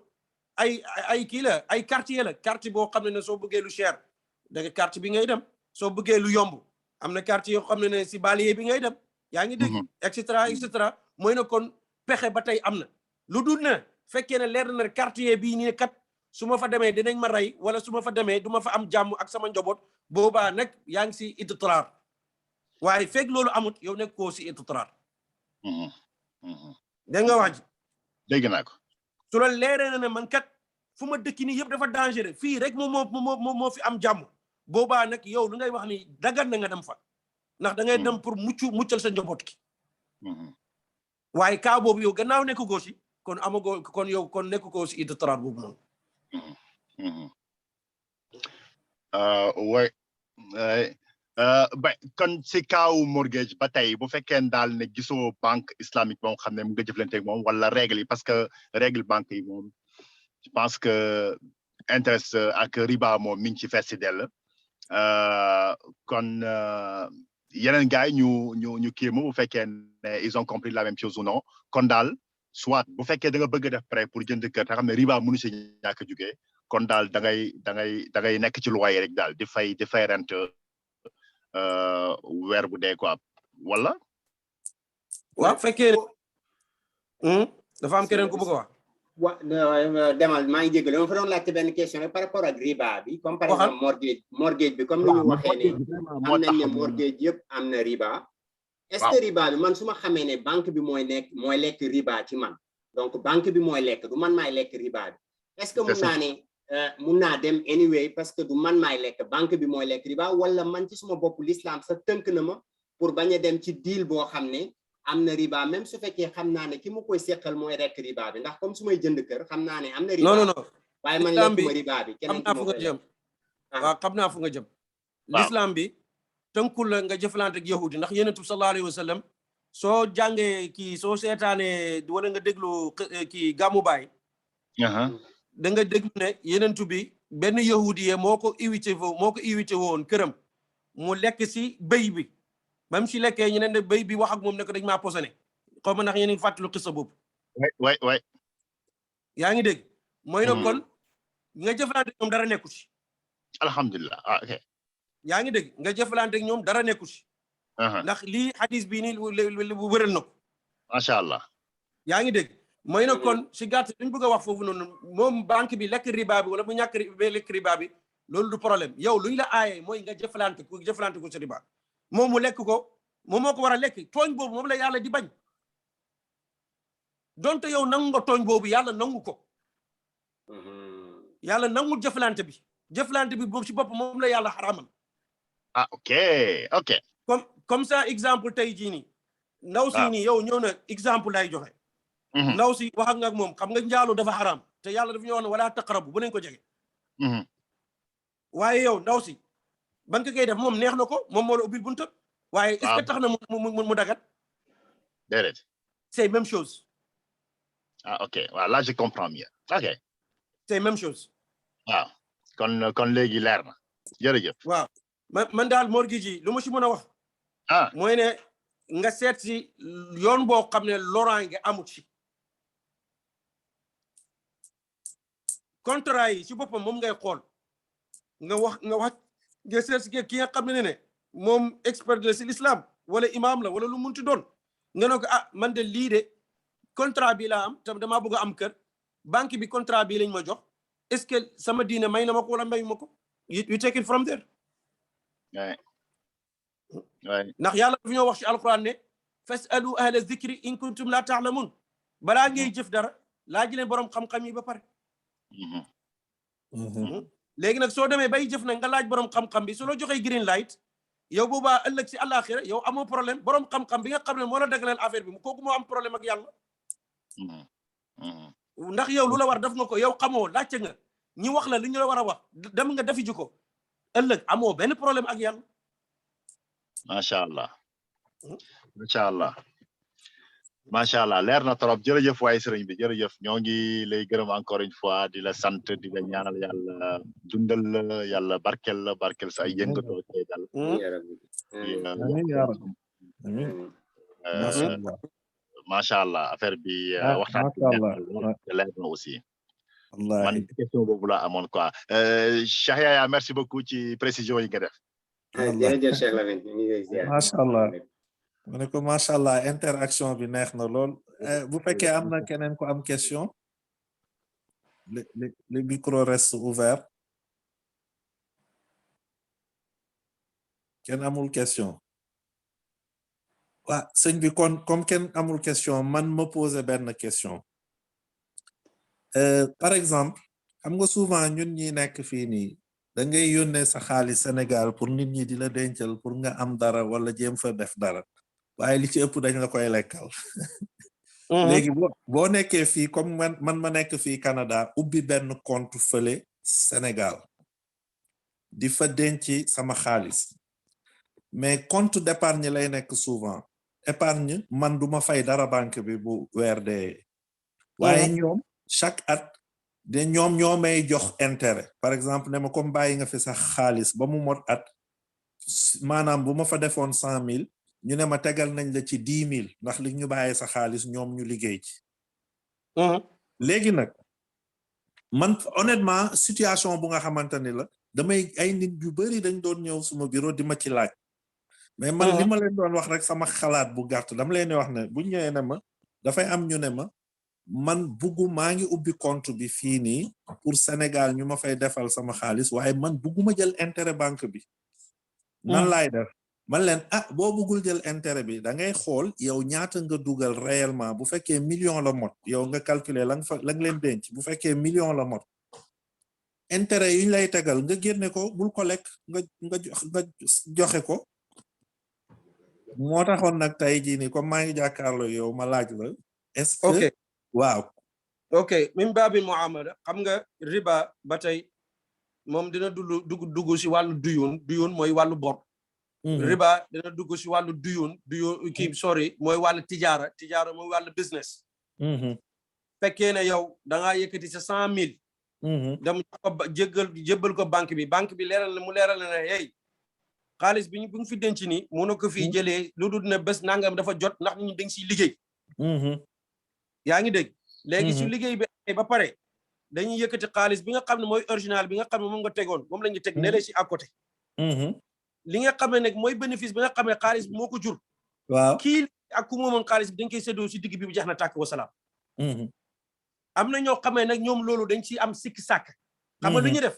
ay kii la ay quartier la quartier boo xam ne soo bëggee lu cher da nga quartier bi ngay dem soo bëggee lu yomb am na quartier yoo xam ne si banlieue bi ngay dem yaa ngi dégg et cetera mooy na kon pexe ba tey am na lu dul na fekkee ne leer na quartier bii nii kat su ma fa demee dinañ ma rey wala su ma fa demee du ma fa am jàmm ak sama njaboot boobaa nag yaa ngi si ititrar waaye fekk loolu amut yow nekk koo si ititrar dégg nga wax ji dégg naa ko su la leeree na ne man kat fu ma dëkk nii yëpp dafa dangereux fii rek moo fi am jàmm boobaa nag yow lu ngay wax ni dagan na nga dem fa ndax da ngay dem pour muccal sa njaboot ki waaye kaa boobu yow gannaaw nekk goo si kon amagoo kon yow kon nekk koo si ititrar boobu noonu ba kon si kaawu mortgage ba tey bu fekkee daal ne gisoo banque islamique moom xam ne mu nga jëflante ak moom wala règle yi parce que règle banque yi moom je pense que interest ak riba moom mi ngi ci fees si dell kon yeneen gars yi ñu kii moom bu fekkee ne ils ont compris la même chose ou non kon daal soit bu fekkee da nga bëgg def prêt pour jënd kër te xam ne riba mënu si ñàkk a jugee kon daal da ngay nekk ci loyer rek daal di fay rent weer bu dee quoi wala. waaw fekkee dafa am keneen ku bëgg a wax. demal maa ngi jégalu dama fa doon laajte benn question rek par rapport ak riba bi comme par exemple mortgage bi comme ni ñu waxee ne am nañ ne mortgage yëpp am na riba. est-ce que riba bi man su ma xamee ne banque bi mooy lekk riba ci man donc banque bi mooy lekk du man maay lekk riba bi. est-ce que mun naa dem anyway parce que du man maay lekk banque bi mooy lekk riba wala man ci suma bopp l'islam sa tënk na ma pour bañ a dem ci deal boo xam ne am na riba même su fekkee xam naa ne ki ma koy seqal mooy rekk riba bi ndax comme su may jënd kër xam naa ne am na riba non waaye man lekkuma riba bi xam naa fu nga jëm waaw xam naa fu nga jëm l'islam bi tënkul la nga jëflante ak yahudi ndax yonent bi sallallahu alayhi wa sallam soo jàngee kii soo seetaanee wala nga déglu kii gàmmu baay da nga déglu ne yenentu bi benn yahudiye moo ko invité woon këram mu lekk si béy bi ba mu si lekkee ñu ne béy bi wax ak moom ne ko dañ maa posone xaw ma ndax yéen a ngi fàttalu xisa boobu way yaa ngi dégg mooy na kon nga jëflante ñoom dara nekku ci alhamdulillah ok yaa ngi dégg nga jëflante ñoom dara nekku ci ndax lii hadis bii nii bu wëral na ko macha allah yaa ngi dégg mooy na kon si gàtt duñ bëgg a wax foofu noonu moom banque bi lekk riba bi wala bu ñàkk lekk riba bi loolu du problème yow luñ la aaye mooy nga jëflante ko si riba moom mu lekk ko moom moo ko war a lekk tooñ boobu moom la yàlla di bañ donte yow nangu nga tooñ boobu yàlla nangu ko yàlla nangul jëflante bi boobu si bopp moom la yàlla xaramal ok comme ça exemple tey jii nii ndaw si nii yow ñëw na exemple lay joxe ndaw si wax ak nga ak moom xam nga njaalu dafa xaraam te yàlla dafa ñu wax ne wala taqrabu bu leen ko jege waaye yow ndaw si ba nga koy def moom neex na ko moom moo la ubbil bunta waaye est-ce que tax na mu dagat déedéet c'est même chose ok waaw là je comprends mieux ok c'est même chose waaw kon léegi leer na jërëjëf waaw man daal morgi ji lu ma si mën a wax mooy ne nga seet si yoon boo xam ne loraange amut ci contrat yi si boppam moom ngay xool nga seet si ki nga xam ne moom expert la si l'islam wala imam la wala lu munti doon nga ne ko man de lii de contrat bi laa am tam damaa bëgg a am kër banque bi contrat bi lañ ma jox est-ce que sama diine may na ma ko wala mayu ma ko you take it from there ndax yàlla dafa ñoo wax ci alquran ne fasalu ahla zikri in kuntum la ta'lamun balaa ngay jëf dara laaj leen borom xam-xam yi ba pare léegi nag soo demee bay jëf nag nga laaj borom xam-xam bi su la joxee green light yow boobaa ëllëg si àllaaxira yow amoo problème borom xam-xam bi nga xam ne moo la daganal affaire bi kooku moo am problème ak yàlla ndax yow lu la war def nga ko yow xamoo laajte nga ñi wax la li ñu la war a wax dem nga defi ji ko ëllëg amoo benn problème ak yàlla macha allah leer na trop jërëjëf waaye sëriñ bi jërëjëf ñoo ngi lay gërëm encore une fois di la sant di la ñaanal yàlla dundal la yàlla barkel sa ay yëngatoo tey dal macha allah affaire bi waxtaan bi leer na aussi man question boobu la amoon quoi Cheikh Yaya merci beaucoup ci précision yi nga def jërëjëf Cheikh Lamine ñu ngi lay ziar macha allah ma ne ko macha allah interaction bi neex na lool bu fekkee am na keneen ko am question le micro reste ouvert kenn amul question waa sëñ bi kon comme kenn amul question man ma poser benn question par exemple xam nga souvent ñun ñi nekk fii nii da ngay yónnee sa xaalis Sénégal pour nit ñi di la dencal pour nga am dara wala jéem fa def dara waaye li ci ëpp dañ la koy lekkal léegi boo nekkee fii comme man ma nekk fii Canada ubbi benn compte fële Sénégal di fa denc sama xaalis mais compte d'épargne lay nekk souvent épargne man duma fay dara banque bi bu weer dee waaye ñoom chaque at de ñoom ñoo may jox intérêt par exemple ne ma comme bàyyi nga fi sax xaalis ba mu mot at maanaam bu ma fa defoon 100,000 ñu ne ma tegal nañ la ci 10,000 ndax li ñu bàyyee sa xaalis ñoom ñu liggéey ci léegi nag man honnêtement situation bu nga xamante ni la damay ay nit yu bari dañ doon ñëw suma bureau di ma ci laaj mais man li ma leen doon wax rek sama xalaat bu gàtt dama leen di wax ne bu ñëwee ne ma dafay am ñu ne ma man maa ngi ubbi compte bi fii nii pour Sénégal ñu ma fay defal sama xaalis waaye man bugguma jël intérêt banque bi nan laay def man leen boo buggul jël intérêt bi da ngay xool yow ñaata nga dugal réellement bu fekkee million la mot yow nga calculer la nga leen denc bu fekkee million la mot intérêt yi ñu lay tegal nga génne ko bul ko lekk nga joxe ko moo taxoon nag tey jii nii comme maa ngi jàkkaarloo yow ma laaj la est-ce que waaw ok min baabi muamala xam nga riba ba tey moom dina dugg si wàllu duyun mooy wàllu bor riba dina dugg si wàllu duyun mooy wàllu tijaara mooy wàllu business fekkee ne yow da ngaa yëkkati sa 100,000 dem ko jébbal ko banque bi leeral na ne hey xaalis bi ñu fi denc nii mu na ko fii jëlee lu dul ne bés nangam dafa jot ndax ñu dañ siy liggéey yaa ngi dégg léegi su liggéey bi ba pare dañuy yëkkati xaalis bi nga xam ne mooy original bi nga xam ne moom nga tegoon moom la ñu teg ne la si à côté li nga xam ne nag mooy bénéfice bi nga xam ne xaalis bi moo ko jur waaw kii ak ku moomoon xaalis bi dañ koy séddoo si digg bi bu jeex na tàkk wasalaam am na ñoo xamee nag ñoom loolu dañ ci am sikki sàkk xam nga lu ñu def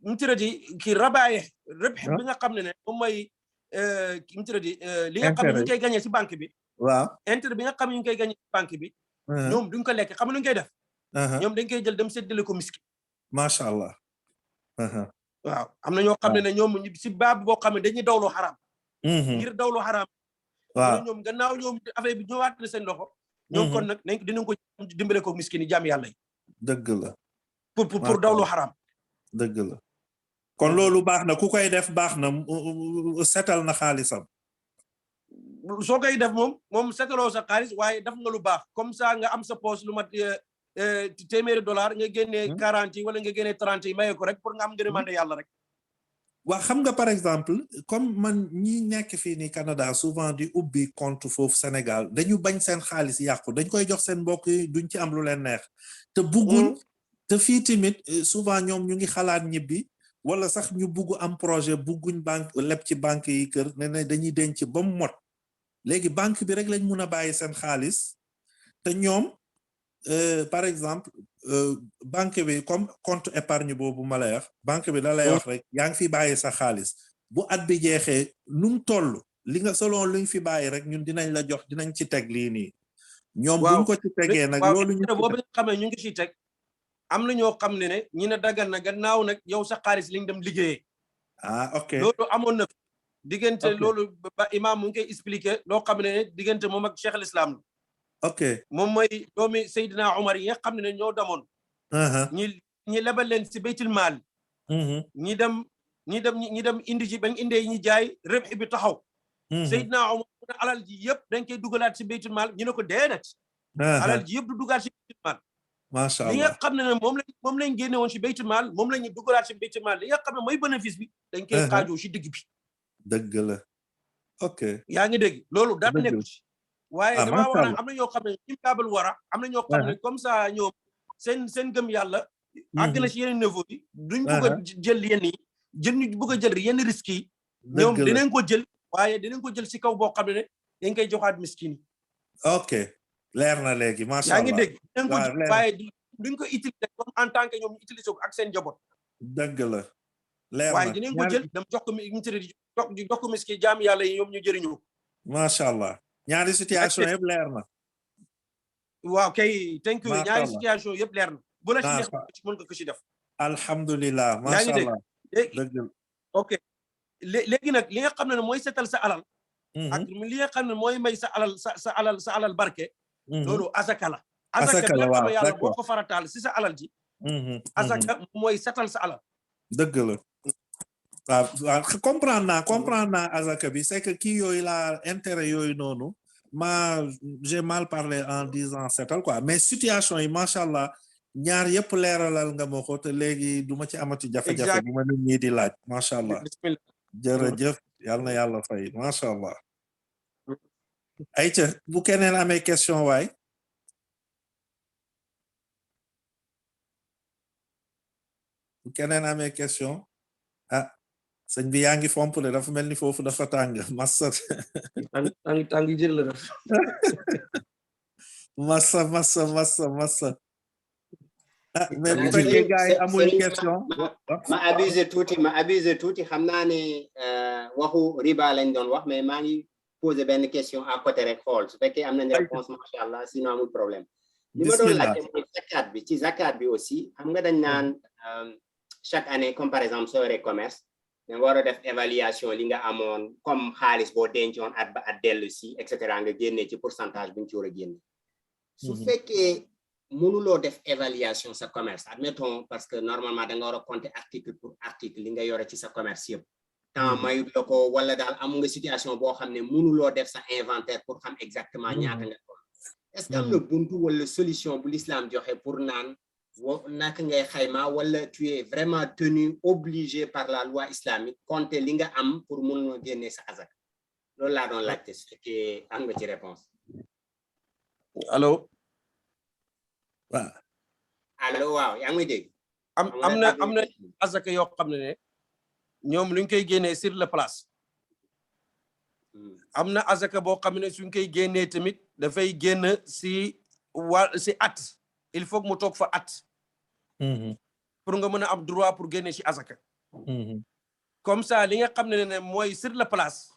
mu tëradi kii rabaaye rëbx bi nga xam ne moom mooy mu tëradi li nga xam ne ñu ngi koy gagné si banque bi waaw intérêt bi nga xam ne ñu ngi koy gagné si banque bi ñoom duñ ko lekk xam nga lu ñu koy def ñoom dañ koy jël dem séddale ko miskin macha allah waaw am na ñoo xam ne ñoom si baab boo xam ne dañuy dawloo xaraam ngir dawloo xaraam waaw ñoom gannaaw ñoom affaire bi ñëwaat na seen loxo ñoom kon nag dinañ ko dimbale ko miskin yi jaam yàlla yi dëgg la pour dawloo xaraam dëgg la kon loolu baax na ku koy def baax na setal na xaalisam soo koy def moom setaloo sa xaalis waaye def nga lu baax comme ça nga am sa poche lu mat $100 nga génnee 40 wala nga génnee 30 maye ko rek pour nga am ngërmande yàlla rek waa xam nga par exemple comme man ñi nekk fii ni Canada souvent di ubbi compte foofu Sénégal dañu bañ seen xaalis yàqu dañ koy jox seen mbokk yi duñ ci am lu leen neex te bugguñ te fii tamit souvent ñoom ñu ngi xalaat ñibbi wala sax ñu bugg am projet bugguñ banque leb ci banque yi kër ne dañuy denc ba mu mot léegi banque bi rek lañ mun a bàyyi seen xaalis te ñoom par exemple banque bi comme compte épargne boobu ma lay wax banque bi da lay wax rek yaa ngi fi bàyyi sa xaalis bu at bi jeexee nu mu toll li nga selon luñ fi bàyyi rek ñun dinañ la jox dinañ ci teg lii nii ñoom buñ ko ci tegee nag loolu ñu boobu nga xamee ñu ngi ci teg am na ñoo xam ne ñi ne dagal na gannaaw nag yow sa xaalis li nga dem liggéeyee ok loolu amoon na diggante loolu ba imam mu ngi koy expliquer loo xam ne diggante moom ak Cheikh al Islam ok moom mooy doomi Seydina Omar yi nga xam ne ñoo demoon ñi lebal leen si baytul maal ñi dem indi ji bañ indee ñi jaay rëbx bi taxaw Seydina Omar mu ne alal ji yëpp dañ koy dugalaat si baytul maal ñu ne ko déedéet alal ji yëpp du dugaat si baytul maal macha allah li nga xam ne moom lañ génne woon si baytul maal moom la ñu dugalaat si baytul maal li nga xam ne mooy bénéfice bi dañ koy xaajoo si digg bi dëgg la ok yaa ngi dégg loolu dara nekku ci waaye dama wax na am na ñoo xam ne ñim kaabal wara am na ñoo xam ne comme ça ñoom seen gëm yàlla àgg na si yeneen niveau yi duñ bëgg a jël yenn yi ñu bëgg a jël yenn risques yi ñoom dinañ ko jël waaye dinañ ko jël si kaw boo xam ne dañ koy joxaat miskin yi ok leer na léegi macha allah yaa ngi dégg dinañ ko jël waaye duñ ko utiliser comme en tant que ñoom ñu utiliser ko ak seen njaboot dëgg la leer na waaye dinañ ko jël dem jox ko miskin jaam yàlla yi ñoom ñu jëriñoo macha allah ñaari situation yëpp leer na waaw kay thank you ñaari situation yëpp leer na bu la ci neex mën nga ko ci def alhamdulilah macha allah dëgg ok léegi nag li nga xam ne mooy setal sa alal ak li nga xam ne mooy may sa alal barke loolu asaka la asaka bi nga xam ne yàlla boo ko farataal si sa alal ji asaka mooy setal sa alal dëgg la waaw comprendre naa asaka bi c'est que kii yooyu la intérêt yooyu noonu j'ai mal parlé en disant setal quoi mais situation yi macha allah ñaar yëpp leeralal nga ma ko te léegi du ma ci amati jafe-jafe bu ma nit ñi di laaj macha allah jërëjëf yal na yàlla fay macha allah ayca bu keneen amee question waay bu keneen amee question sëñ bi yaa ngi fomp de dafa mel ni foofu dafa tàng massa tàng jël la def massa mais bu fekkee gars yi amul question ma abusé tuuti xam naa ne waxu riba lañ doon wax mais maa ngi posé benn question à côté rek xool su fekkee am nañ réponse macha allah sinon amul problème li ma doon laajte mooy zakat bi ci zakat bi aussi xam nga dañ naan chaque année comme par exemple soo yoree commerce nga war a def évaluation li nga amoon comme xaalis boo dencoon at ba at dellu si et cetera nga génnee ci pourcentage bi nga ci war a génne su fekkee mënuloo def évaluation sa commerce admettons parce que normalement da nga war a compter article pour article li nga yore ci sa commerce yëpp temps mayut la ko wala daal am nga situation boo xam ne mënuloo def sa inventaire pour xam exactement ñaata nga toll est-ce que am na buntu wala solution bu l'islam joxe pour naan naka ngay xayma wala tu es vraiment tenu obligé par la loi islamique compter li nga am pour mën a génne sa azak loolu laa doon laajte su fekkee am nga ci réponse allo waaw allo waaw yaa ngi dégg am na azaka yoo xam ne ñoom luñ koy génnee sur la place am na azaka boo xam ne suñ koy génnee tamit dafay génn si at il faut que mu toog fa at pour nga mën a am droit pour génne si azaka comme ça li nga xam ne mooy sur la place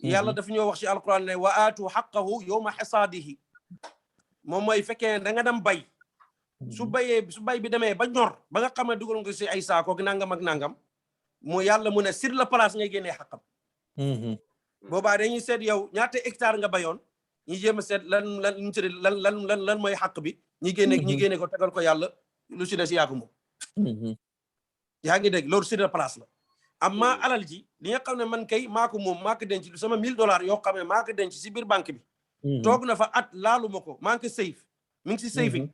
yàlla dafa ñoo wax ci alquran ne wa aatu xaqahu yawma xasaadihi moom mooy fekkee da nga dem bay su bay bi demee ba ñor ba nga xam ne dugal nga si ay saako nangam ak nangam mu yàlla mu ne sur la place ngay génnee xaqam boobaa dañuy seet yow ñaata hectare nga bayoon ñu jéem a seet lan mooy xaq bi ñi génne ko tegal ko yàlla lu si des yaaku moom yaa ngi dégg loolu sur la place la amma alal ji li nga xam ne man kay maa ko moom maa ko denc sama $1000 yoo xam ne maa ko denc si biir banque bi toog na fa at laalu ma ko maa ngi ko safe mi ngi si saving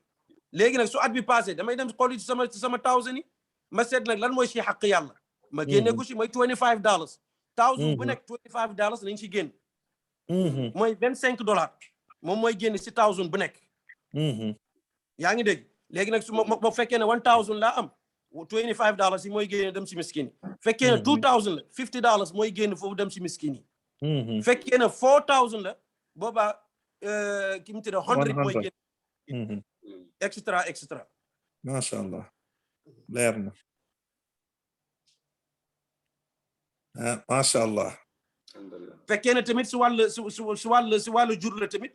léegi nag su at bi passé damay dem xool ci sama $1000 yi ma seet nag lan mooy si xaq yàlla ma génne ko si mooy $25 $1000 bu nekk $25 lañ si génn mooy $25 moom mooy génn si $1000 bu nekk yaa ngi dégg léegi nag su ma fekkee ne $1000 laa am $25 yi mooy génne dem si miskin yi fekkee ne $2000 la $50 mooy génn foofu dem si miskin yi fekkee ne $4000 la boobaa ki mu tudd 100 mooy génn et cetera masha Allah leer na masha Allah fekkee ne tamit si wàllu jur la tamit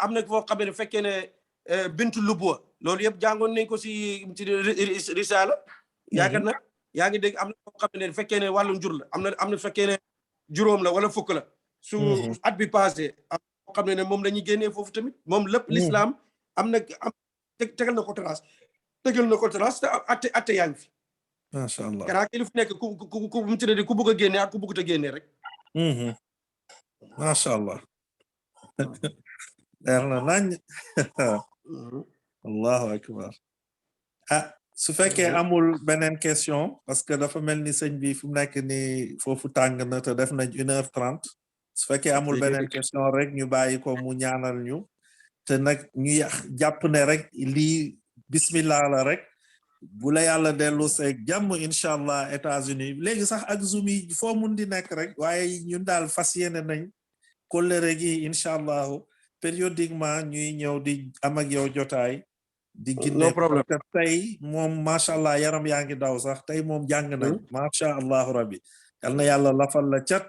am na foo xam ne fekkee ne bintu lubwa loolu yëpp jàngoon nañ ko si risala yaakaar na yaa ngi dégg am na foo xam ne fekkee ne wàllu jur la am na fekkee ne juróom la wala fukk la su at bi passé am foo xam ne moom la ñuy génnee foofu tamit moom lépp l'islam tegal na ko terrasse te atte yaa ngi fi masha Allah kanaa ki lu fi nekk ku mu tuddee ku bëgg a génne ak ku bëgg a génne rek masha Allah leer na nañ allahu akbar su fekkee amul beneen question parce que dafa mel ni sëñ bi fu mu nekk ni foofu tàng na te def nañ 1h30 su fekkee amul beneen question rek ñu bàyyi ko mu ñaanal ñu te nag ñu jàpp ne rek lii bismillah la rek bu la yàlla dellu seeg jàmm incha allah États-Unis léegi sax ak Zoom yi foo mun di nekk rek waaye ñun daal fas yéene nañ kóllëre gi incha allahu périodiquement ñuy ñëw di am ak yow jotaay di ginde te tey moom macha allah yaram yaa ngi daw sax tey moom jàng nañ macha allahu rabbi yal na yàlla lafal la cat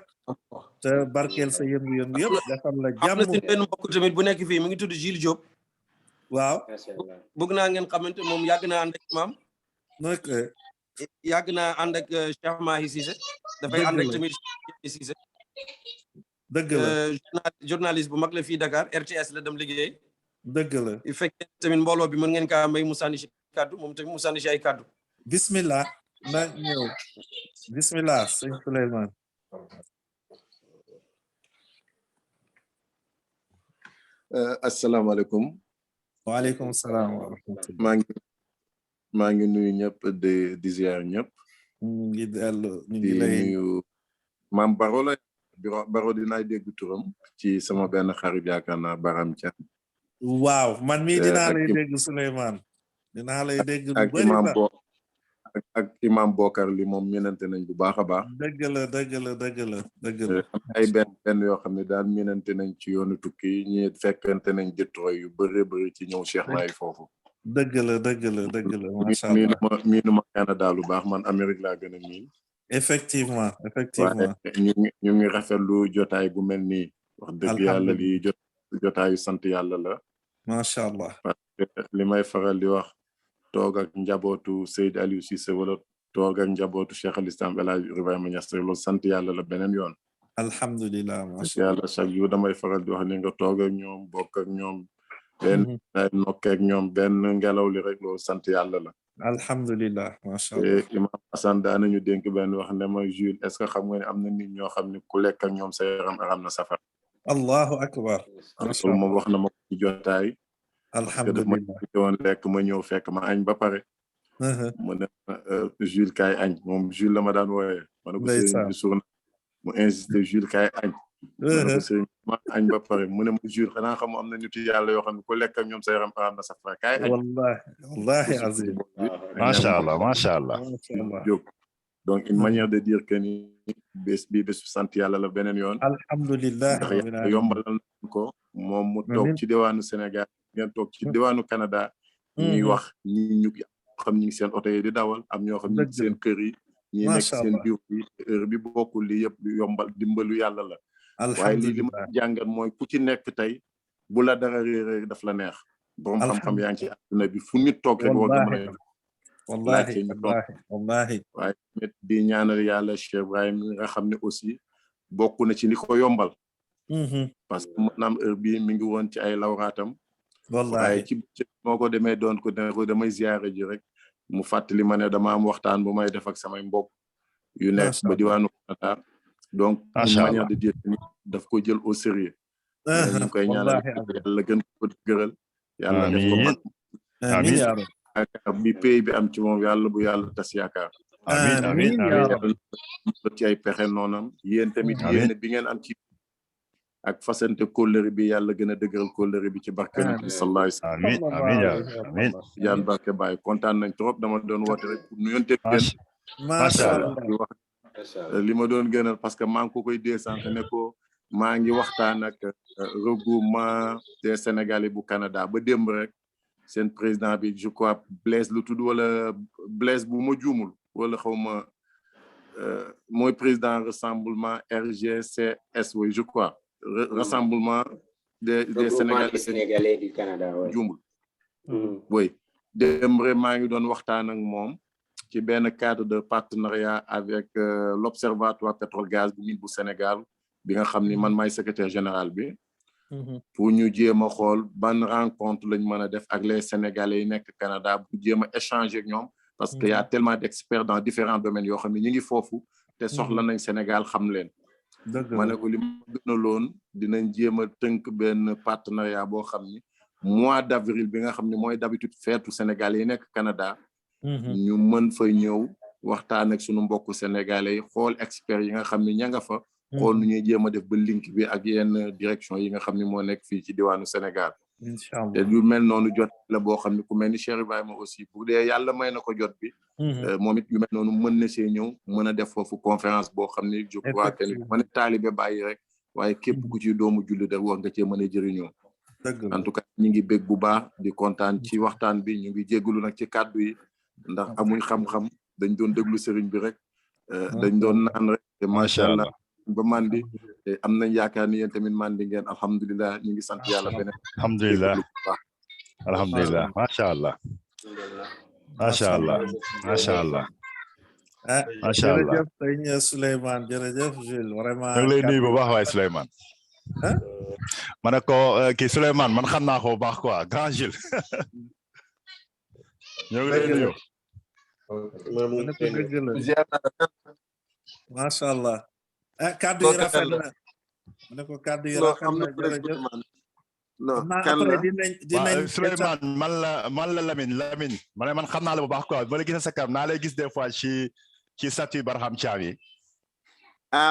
te barkeel sa yëngu-yëngu yëpp defal la jàmm. am na si benn mbokk tamit bu nekk fii mu ngi tudd Gilles Diop. waaw. bëgg naa ngeen xamante moom yàgg naa ànd ak imam. yàgg naa ànd ak Cheikh Mahi Cissé. dafay ànd ak tamit Cissé. dëgg la journaliste bu mag la fii Dakar RTS la dem liggéey. dëgg la. bu fekkee tamit mbooloo bi mën ngeen kaa may mu sànni si kaddu moom tamit mu sànni si ay kaddu. bismillah na ñëw bismillah sëñ Souleymane. asalaamaaleykum. waaleykum salaam wa rahmatulah. maa ngi nuyu ñëpp di ziar ñëpp. ñu ngi lay nuyu maam Baro la Baro dinaay dégg turam ci sama benn xarit yaakaar naa Baram Thiam. waaw man mii dinaa lay dégg Souleymane. dinaa lay dégg lu bëri la ak imam Bokar li moom minante nañ bu baax a baax. dëgg la. ay benn yoo xam ne daal minante nañ ci yoonu tukki ñi fekkante nañ Detroit yu bëri ci ñëw Cheikh Mahi foofu. dëgg la macha allah miinu ma Canada lu baax man Amérique laa gën a miin. effectivement ñu ngi rafetlu jotaay bu mel nii. wax dëgg yàlla li jotaayu sant yàlla la. macha allah. li may faral di wax. toog ak njabootu Seyd Aliou Cissé wala toog ak njabootu Cheikh al Islam El Hadj Ibrahima Niass loolu sant yàlla la beneen yoon. alhamdulilah macha allah chaque jour damay faral di wax ni nga toog ak ñoom bokk ak ñoom. benn nokkee ak ñoom benn ngelaw li rek loolu sant yàlla la. alhamdulilah macha allah. Imam Hassan daanañu dénk benn wax ne ma Jules est-ce que xam nga ne am na nit ñoo xam ne ku lekk ak ñoom sa yaram aram na safar. allahu akbar. macha allah moom wax na ma ko ci jotaay. alhamdulilah woon lekk ma ñëw fekk ma añ ba pare. mu ne Jules kaay añ moom Jules la ma daan wooyee. ma ne ko sëriñ bi suur na mu insisté Jules kaay añ ma ne ko sëriñ ma añ ba pare mu ne ma jur xanaa xam am na nitu yàlla yoo xam ne ku lekk ak ñoom sa yaram am na safara kaay añ wallahi azim Masha Allah, Masha Allah. jóg donc une manière de dire que ni bés bi bésu sant yàlla la beneen yoon alhamdulillah ndax yàlla yombalal ko moom mu toog ci diwaanu Sénégal ngeen toog ci diwaanu Canada ñuy wax ñi ñu xam ñi ngi seen oto yi di dawal am ñoo xam ñi ngi seen kër yi ñi nekk seen biir yi heure bi bokkul li yëpp yombal dimbalu yàlla la waaye lii li ma jàngat mooy ku ci nekk tey bu la dara réer daf la neex borom xam-xam yaa ngi ci àdduna bi fu nit toog rek war nga mën a wallahi wallahi waaye tamit di ñaanal yàlla Cheikh Ibrahim nga xam ne aussi bokk na ci li ko yombal parce que maanaam heure bii mi ngi woon ci ay lawraatam waaye ci bëccëg moo ko demee doon ko ne ko damay ziyaare ji rek mu fàttali ma ne dama am waxtaan bu may def ak samay mbokk yu nekk ba diwaanu Canada donc une manière de dire ni daf ko jël au sérieux ñu koy ñaanal yàlla gën ko gëral yàlla def ko man amiin yaa rabbi yaakaar bi pays bi am ci moom yàlla bu yàlla tas yaakaar amiin ci ay pexe noonam yéen tamit yéen bi ngeen am ci ak fasante kóllëre bi yàlla gën a dëgëral kóllëre bi ci barke Yonent bi sallallahu alayhi wasallam Amiin. jaan barke Baye kontaan nañ trop dama doon woote rek pour nuyonte Masha Allah li ma doon gënal parce que maa ngi ko koy dee sànq ne ko maa ngi waxtaan ak regroupement des Sénégalais bu Canada ba démb rek seen président bi je crois Blaise lu tudd wala Blaise bu ma juumul wala xaw ma mooy président rassemblement RGCS oui je crois rassemblement des Sénégalais du Canada juumul oui démb rek maa ngi doon waxtaan ak moom ci benn cadre de partenariat avec l'Observatoire pétrole gaz bu mine bu Sénégal bi nga xam ni man maay secrétaire général bi pour ñu jéem a xool ban rencontre lañ mën a def ak les Sénégalais yi nekk Canada bu jéem a échanger ak ñoom parce que y a tellement d'experts dans différents domaines yoo xam ne ñu ngi foofu te soxla nañ Sénégal xam leen ma ne ko li ma gënaloon dinañ jéem a tënk benn partenariat boo xam ni mois d'avril bi nga xam ne mooy d'habitude feetu Sénégalais yi nekk Canada ñu mën fa ñëw waxtaan ak sunu mbokku Sénégalais yi xool experts yi nga xam ne ña nga fa xool nu ñuy jéem a def ba link bi ak yenn direction yi nga xam ne moo nekk fii ci diwaanu Sénégal te lu mel noonu jot la boo xam ne ku mel ni Cheikh Ibrahima aussi bu dee yàlla may na ko jot bi moom it yu mel noonu mën na see ñëw mën a def foofu conférence boo xam ne je crois que ni mën a taalibe bàyyi rek waaye képp ku ci doomu julli rek wax nga cee mën a jëriñoo en tout cas ñu ngi bég bu baax di kontaan ci waxtaan bi ñu ngi jégalu nag ci kàddu yi ndax amuñ xam-xam dañ doon déglu sëriñ bi rek dañ doon naan rek te macha allah ba mandi te am nañ yaakaar ni yéen tamit mandi ngeen alhamdulilah ñu ngi sant yàlla beneen alhamdulilah macha allah macha allah macha allah macha allah jërëjëf sëñ Souleymane jërëjëf Jules vraiment ñu ngi lay nuyu bu baax waaye Souleymane ma ne ko kii Souleymane man xam naa ko bu baax quoi grand Jules ñu ngi lay nuyu macha allah kaddu yi rafet na ne ko kaddu yi rafet na jërëjëf après dinañ Souleymane man la Lamine ma ne man xam naa la bu baax quoi ma la gis sa kam naa lay gis des fois ci statut Barham Thiam yi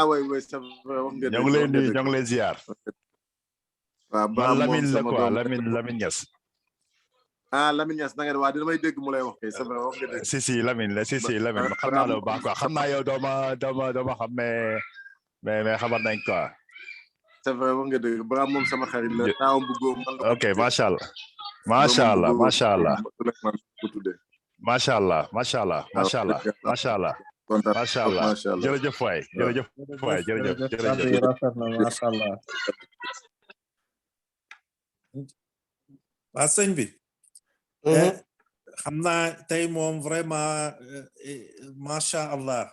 oui ça wax nga ñoo ngi lay nuyu ñoo ngi lay ziar waaw Lamine la quoi Lamine Niass Lamine Niass na ngeen waa dina may dégg mu lay wax kay c'est vrai wax nga dégg si Lamine Lamine xam naa la bu baax quoi xam naa yow dooma xam mais xamal nañ quoi c'est vrai wax nga dégg Barham moom sama xarit la taawam bu góor man ok macha allah macha allah macha allah macha allah macha allah macha allah macha allah macha allah jërëjëf waay jërëjëf waay jërëjëf rafet na macha allah waa sëñ bi xam naa tey moom vraiment macha allah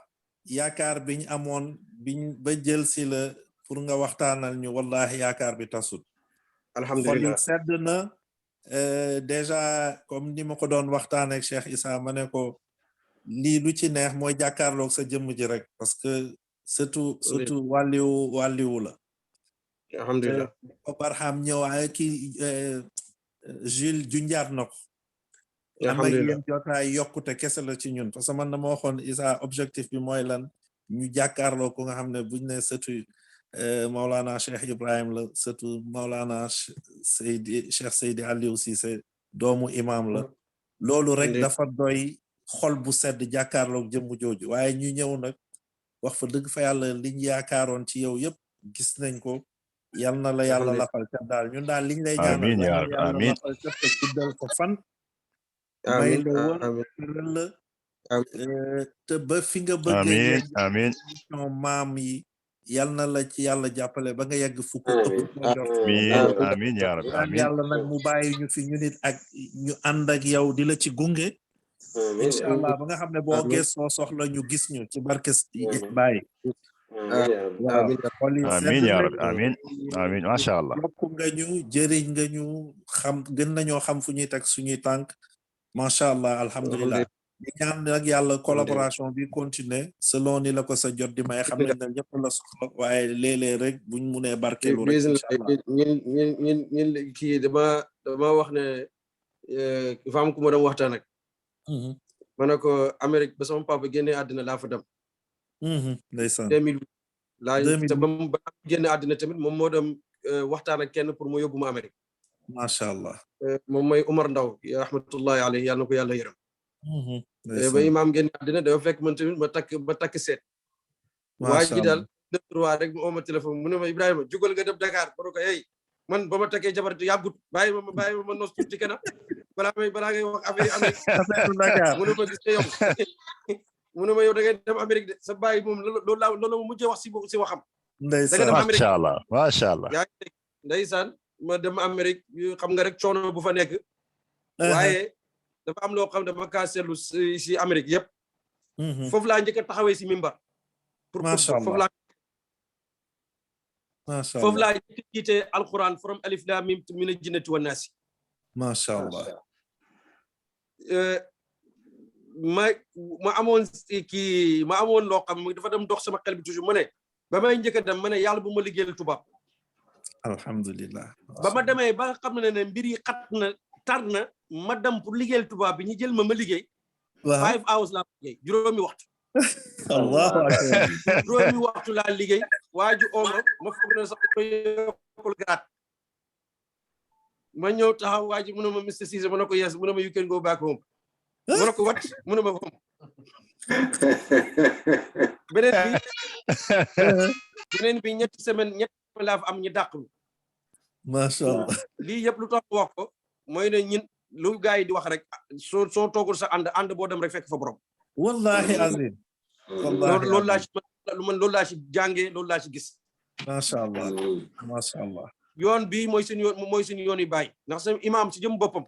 yaakaar biñ amoon biñ ba jël si la pour nga waxtaanal ñu wallahi yaakaar bi tasut alhamdulillah sedd na déjà comme ni ma ko doon waxtaan ak Cheikh Issa ma ne ko lii lu ci neex mooy jàkkaarloog sa jëmm ji rek parce que surtout wàlliwu la alhamdulillah Barham ñëw ay kii Jules junjaat na ko am ak yéen jotaay yokkute kese la ci ñun parce que man dama waxoon Issa objectif bi mooy lan ñu jàkkaarloo ko nga xam ne buñ ne surtout Maulana Cheikh Ibrahim la surtout Maulana Cheikh Seydi Aliou Cissé doomu imam la loolu rek dafa doy xol bu sedd jàkkaarloog jëmm jooju waaye ñu ñëw nag wax fa dëgg fa yàlla liñ yaakaaroon ci yow yëpp gis nañ ko yal na la yàlla lafal ca daal ñun daal liñ lay ñaanal amiin yaa rabbi amiin lafal ca te guddal ko fan may la wër la te ba fi nga bëgg amiin amiin maam yi yal na la ci yàlla jàppale ba nga yegg fukk ëpp amiin yaa rabbi amiin yàlla nag mu bàyyi ñu fi ñu nit ak ñu ànd ak yow di la ci gunge incha allah ba nga xam ne boo gëstoo soxla ñu gis ñu ci barke bàyyi amiin yaa rabbi amiin amiin macha allah yokku nga ñu jëriñ nga ñu xam gën nañoo xam fu ñuy teg suñuy tànk macha allah alhamdulilah di ñaan nag yàlla collaboration bi continuer selon ni la ko sa jot di may xam ne na ñëpp la soxla waaye léeg-léeg rek buñ munee barkeelu rek ñin kii dama wax ne fa am ku ma doon waxtaan ak ma ne ko Amérique ba sama papa génnee àddina laa fa dem ndeysaan 2008 laa te ba mu génne àddina tamit moom moo dem waxtaan ak kenn pour mu yóbbu ma Amérique macha allah moom mooy Umar Ndaw rahmatullahi alayhi yàlla na ko yàlla yërëm ba imaam génne àddina dafa fekk man tamit ma takk seet waa ji daal waa rek mu oo ma téléphone mu ne ma Ibrahima jugal nga dem Dakar ma ne ko hey man ba ma takkee jabar yàggut bàyyi ma noos tuuti kana balaa ngay wax affaire Amérique mu ne ma gis ne yow mu ne ma yow da ngay dem Amérique de sa bàyyi moom loolu ma mujjee wax si waxam ndeysaan macha allah macha allah yaa ngi dégg ndeysaan ma dem Amérique xam nga rek coono bu fa nekk waaye dafa am loo xam dama kaa seetlu si Amérique yëpp foofu laa njëkk a taxawee si mimbar pour foofu laa njëkk a jiite alquran from alif lam mim mina jinnati wa naasi macha allah ma amoon loo xam dafa dem dox sama xel bi toujours ma ne ba may njëkk a dem ma ne yàlla bu ma liggéeyal tubaab alhamdulilah ba ma demee ba nga xam ne mbir yi xat na tar na ma dem pour liggéeyal tubaab bi ñu jël ma liggéey 5 hours laa liggéey juróomi waxtu allahu akbar juróomi waxtu laa liggéey waa ji ooma ma foog ne sax ko yokkul garaat ma ñëw taxaw waa ji mu ne ma Mr. Cissé ma ne ko yes mu ne ma you can go back home ma ne ko what mu ne ma home beneen bi ñetti semaine laa fa am ñu dàq mi macha allah lii yëpp lu tax wax ko mooy ne ñin lu gars yi di wax rek soo toogul sa ànd boo dem rek fekk fa borom wallahi azim loolu laa ci jàngee loolu laa ci gis macha allah macha allah yoon bi mooy suñu yoon yi bàyyi ndax sa imaam si jëm boppam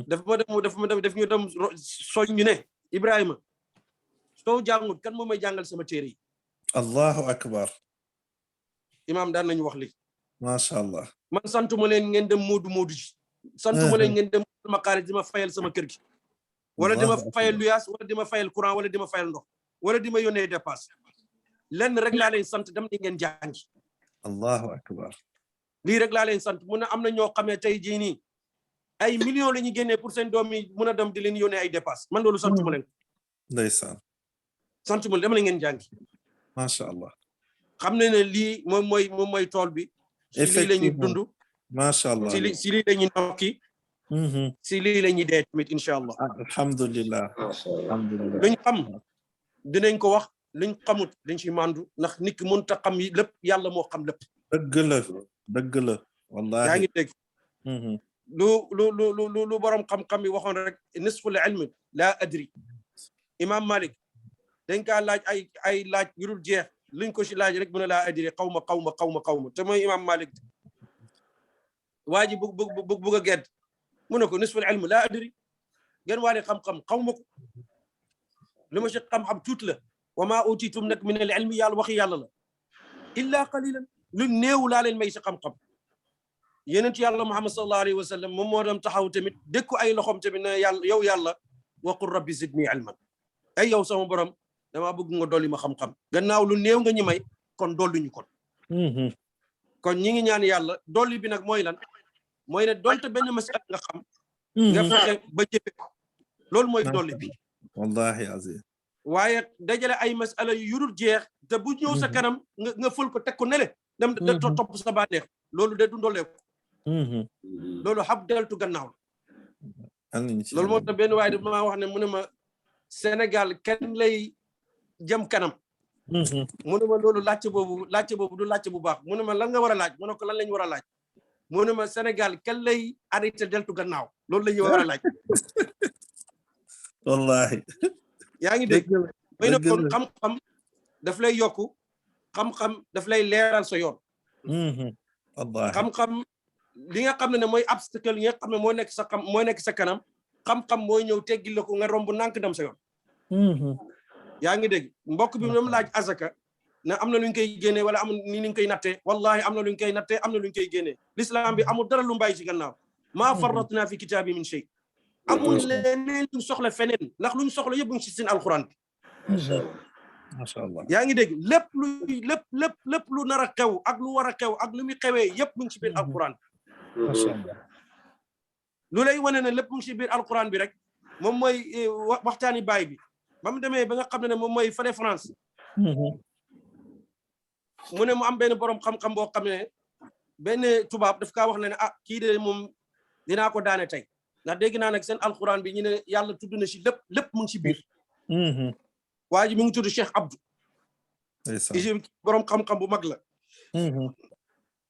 daf ñu dem soñ ñu ne Ibrahima soo jàngut kan moo may jàngal sama téere yi allahu akbar imaam daan nañu wax li macha allah man santuma leen ngeen dem moodu ji santuma leen ngeen dem ma xaari di ma fayal sama kër gi wala di ma fayal luyaas wala di ma fayal courant wala di ma fayal ndox wala di ma yónnee dépasse lenn rek laa leen sant dem di ngeen jàngi allahu akbar lii rek laa leen sant mun a am na ñoo xamee tey jii nii ay millions la ñuy génnee pour seen doom yi mun a dem di leen yónnee ay dépasse man loolu santuma leen ndeysaan santuma dem la ngeen jàngi macha allah xam ne lii moom mooy tool bi si lii la ñuy dund macha allah si lii la ñuy nokki si lii la ñuy dee tamit incha allah alhamdulilah alhamdulilah luñ xam dinañ ko wax luñ xamut dañ ci mandu ndax nit ki mënut a xam yi lépp yàlla moo xam lépp dëgg la wallahi yaa ngi dégg lu borom xam-xam yi waxoon rek nisful ilmi laa adri imam Malik dañ kaa laaj ay laaj yu dul jeex luñ ko ci laaj rek mu ne laa adri xaw ma te mooy imam Malik waa ji bugg a gedd mu ne ko nisful ilmi laa adri ngeen waane xam-xam xaw ma ko li ma ci xam-xam tuuti la wa maa utiitum nag min al ilmi yàlla waxi yàlla la illa qalilan lu néew laa leen may ci xam-xam yenent yàlla Muhammad sallallahu alayhi wa sallam moom moo dem taxaw tamit dëkku ay loxom tamit ne yàlla yow yàlla waqul rabbi zidni ilman ay yow sama borom dama bëgg nga dolli ma xam-xam gannaaw lu néew nga ñu may kon dolli ñu kon ñi ngi ñaan yàlla dolli bi nag mooy lan mooy ne donte benn masala nga xam nga fexe ba jëfe ko loolu mooy dolli bi wallahi azim waaye dajale ay masala yu yurul jeex te bu ñëw sa kanam nga fël ko teg ko nele dem topp sa bànneex loolu de du ndoleeku loolu xab deltu gannaaw loolu moo tax benn waaye daf maa wax ne mu ne ma Sénégal kenn lay jëm kanam mu ne ma loolu laajte boobu du laajte bu baax mu ne ma lan nga war a laaj mu ne ko lan lañ war a laaj mu ne ma Sénégal kenn lay arrêté deltu gannaaw loolu la ñu war a laaj wallahi yaa ngi dégg may na kon xam-xam daf lay yokku xam-xam daf lay leeral sa yoon wallahi xam-xam li nga xam ne mooy obstacle yi nga xam ne moo nekk sa kanam xam-xam mooy ñëw teggil la ko nga romb nànk dem sa yoon yaa ngi dégg mbokk bi moom laaj azaka na am na lu ñu koy génnee wala am ni ñu koy nattee wallahi am na lu ñu koy nattee am na lu ñu koy génnee l'islam bi amul dara lu mbàyyi ci gannaaw maa farratna fi kitaabi min shay amul leneen luñ soxla feneen ndax luñ soxla yëpp mu ngi ci seen alquran bi masha Allah yaa ngi dégg lépp lu nar a xew ak lu war a xew ak lu muy xewee yëpp mu ngi ci biir alquran masha Allah lu lay wane ne lépp mu ngi ci biir alquran bi rek moom mooy waxtaani baay bi ba mu demee ba nga xam ne moom mooy fële France mu ne mu am benn borom xam-xam boo xam ne benn tubaab daf kaa wax ne ah kii de moom dinaa ko daane tey ndax dégg naa nag seen alquran bi ñu ne yàlla tudd na si lépp mu ngi ci biir waa ji mi ngi tudd Cheikh Abdou Égypte borom xam-xam bu mag la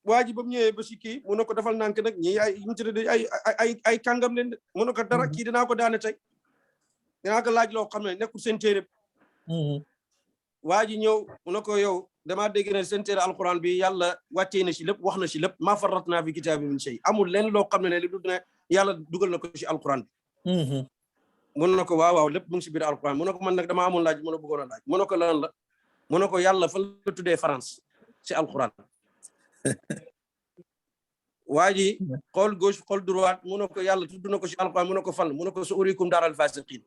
waa ji ba mu ñëwee ba si kii mu ne ko defal nànk nag ñi ay kàngam leen de mu ne ko dara kii dinaa ko daane tey dinaa ko laaj loo xam ne nekkul seen téere waa ji ñëw mu ne ko yow damaa dégg ne seen téere alquran bi yàlla wàccee na si lépp wax na si lépp maa farratna fi kitaabi min shay amul leen loo xam ne li du ne yàlla dugal na ko si alquran bi mun na ko waaw lépp mu ngi si biir alquran mu ne ko man nag dama amoon laaj mu ne bëggoon a laaj mu ne ko lan la mu ne ko yàlla fa la tuddee France si alquran waa ji xool gauche xool droite mu ne ko yàlla tudd na ko si alquran mu ne ko fan mu ne ko sa urikum daaral fasiqin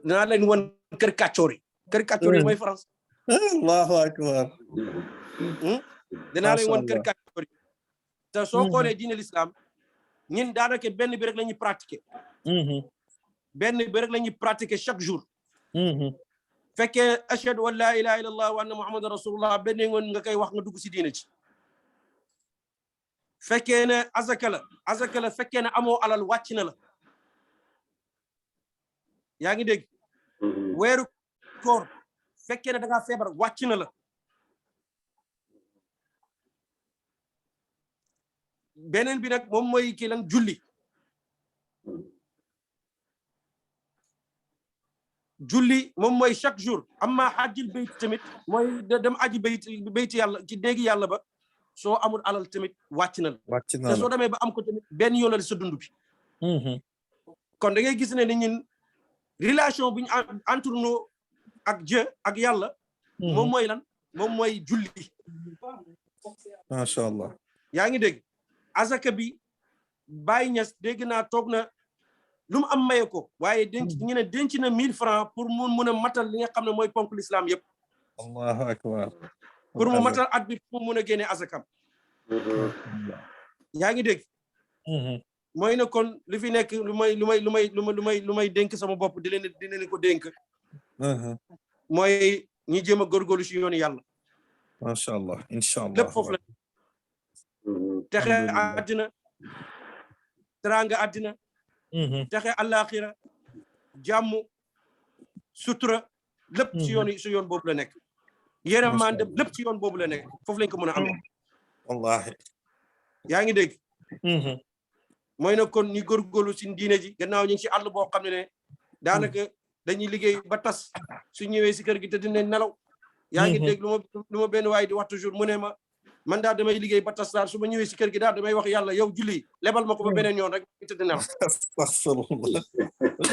dinaa leen wan kër kàccoor yi mooy France allahu akbar dinaa leen wan kër kàccoor yi te soo xoolee diine l'islam ñun daanaka benn bi rek la ñuy pratiquer benn bi rek la ñuy pratiquer chaque jour fekkee ashhadu an la ilaha illallah wa anna muhammadan rasulullah benn ngoon nga koy wax nga dugg si diine ci fekkee ne azaka la fekkee ne amoo alal wàcc na la yaa ngi dégg weeru koor fekkee ne da ngaa feebar wàcc na la beneen bi nag moom mooy kii lan julli moom mooy chaque jour amma hajjil bayt tamit mooy dem aji bayt yàlla ci déggi yàlla ba soo amul alal tamit wàcc na la te soo demee ba am ko tamit benn yoon la sa dund bi kon da ngay gis ne ni ñun relation bu ñu entre nous ak Dieu ak yàlla moom mooy lan moom mooy julli masha Allah yaa ngi dégg azaka bi Baye Niass dégg naa toog na lu mu am maye ko waaye ñu ne denc na 1000 francs pour mu mun a matal li nga xam ne mooy ponk l'islam yëpp allahu akbar pour mu matal at bi pour mu mun a génne azakam yaa ngi dégg mooy na kon li fi nekk lu may dénk sama bopp di leen ko dénk mooy ñi jéem a góorgóorlu si yoonu yàlla masha Allah insha Allah lépp foofu la texe àddina teraanga àddina texe àllaaxira jàmm sutura lépp si yoon boobu la nekk yërmande lépp ci yoon boobu la nekk foofu lañ ko mën a amee wallahi yaa ngi dégg mooy na kon ñu góorgóorlu si diine ji gannaaw ñu ngi si àll boo xam ne daanaka dañuy liggéey ba tas su ñëwee si kër gi te dinañ nelaw yaa ngi dégg lu ma benn waaye di wax toujours mu ne ma man daal damay liggéey ba tas daal su ma ñëwee si kër gi daal damay wax yàlla yow julli lebal ma ko ba beneen yoon rek te di nelaw astaghfirullah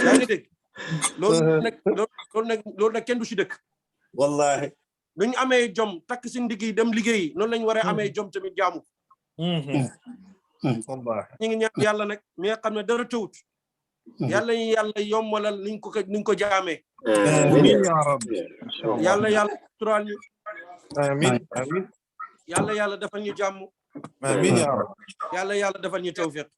yaa ngi dégg loolu nag kenn du si dëkk wallahi lu ñu amee jom takk si ndigg yi dem liggéeyi noonu lañu war a amee jom tamit jaamu wallahi ñu ngi ñaan yàlla nag mi nga xam ne dara tëwut yàlla ñu yàlla yombalal niñ ko jaamee amin ya rabbi yàlla tural ñu amin amin yàlla defal ñu jàmm amin ya rabbi yàlla defal ñu tawfiq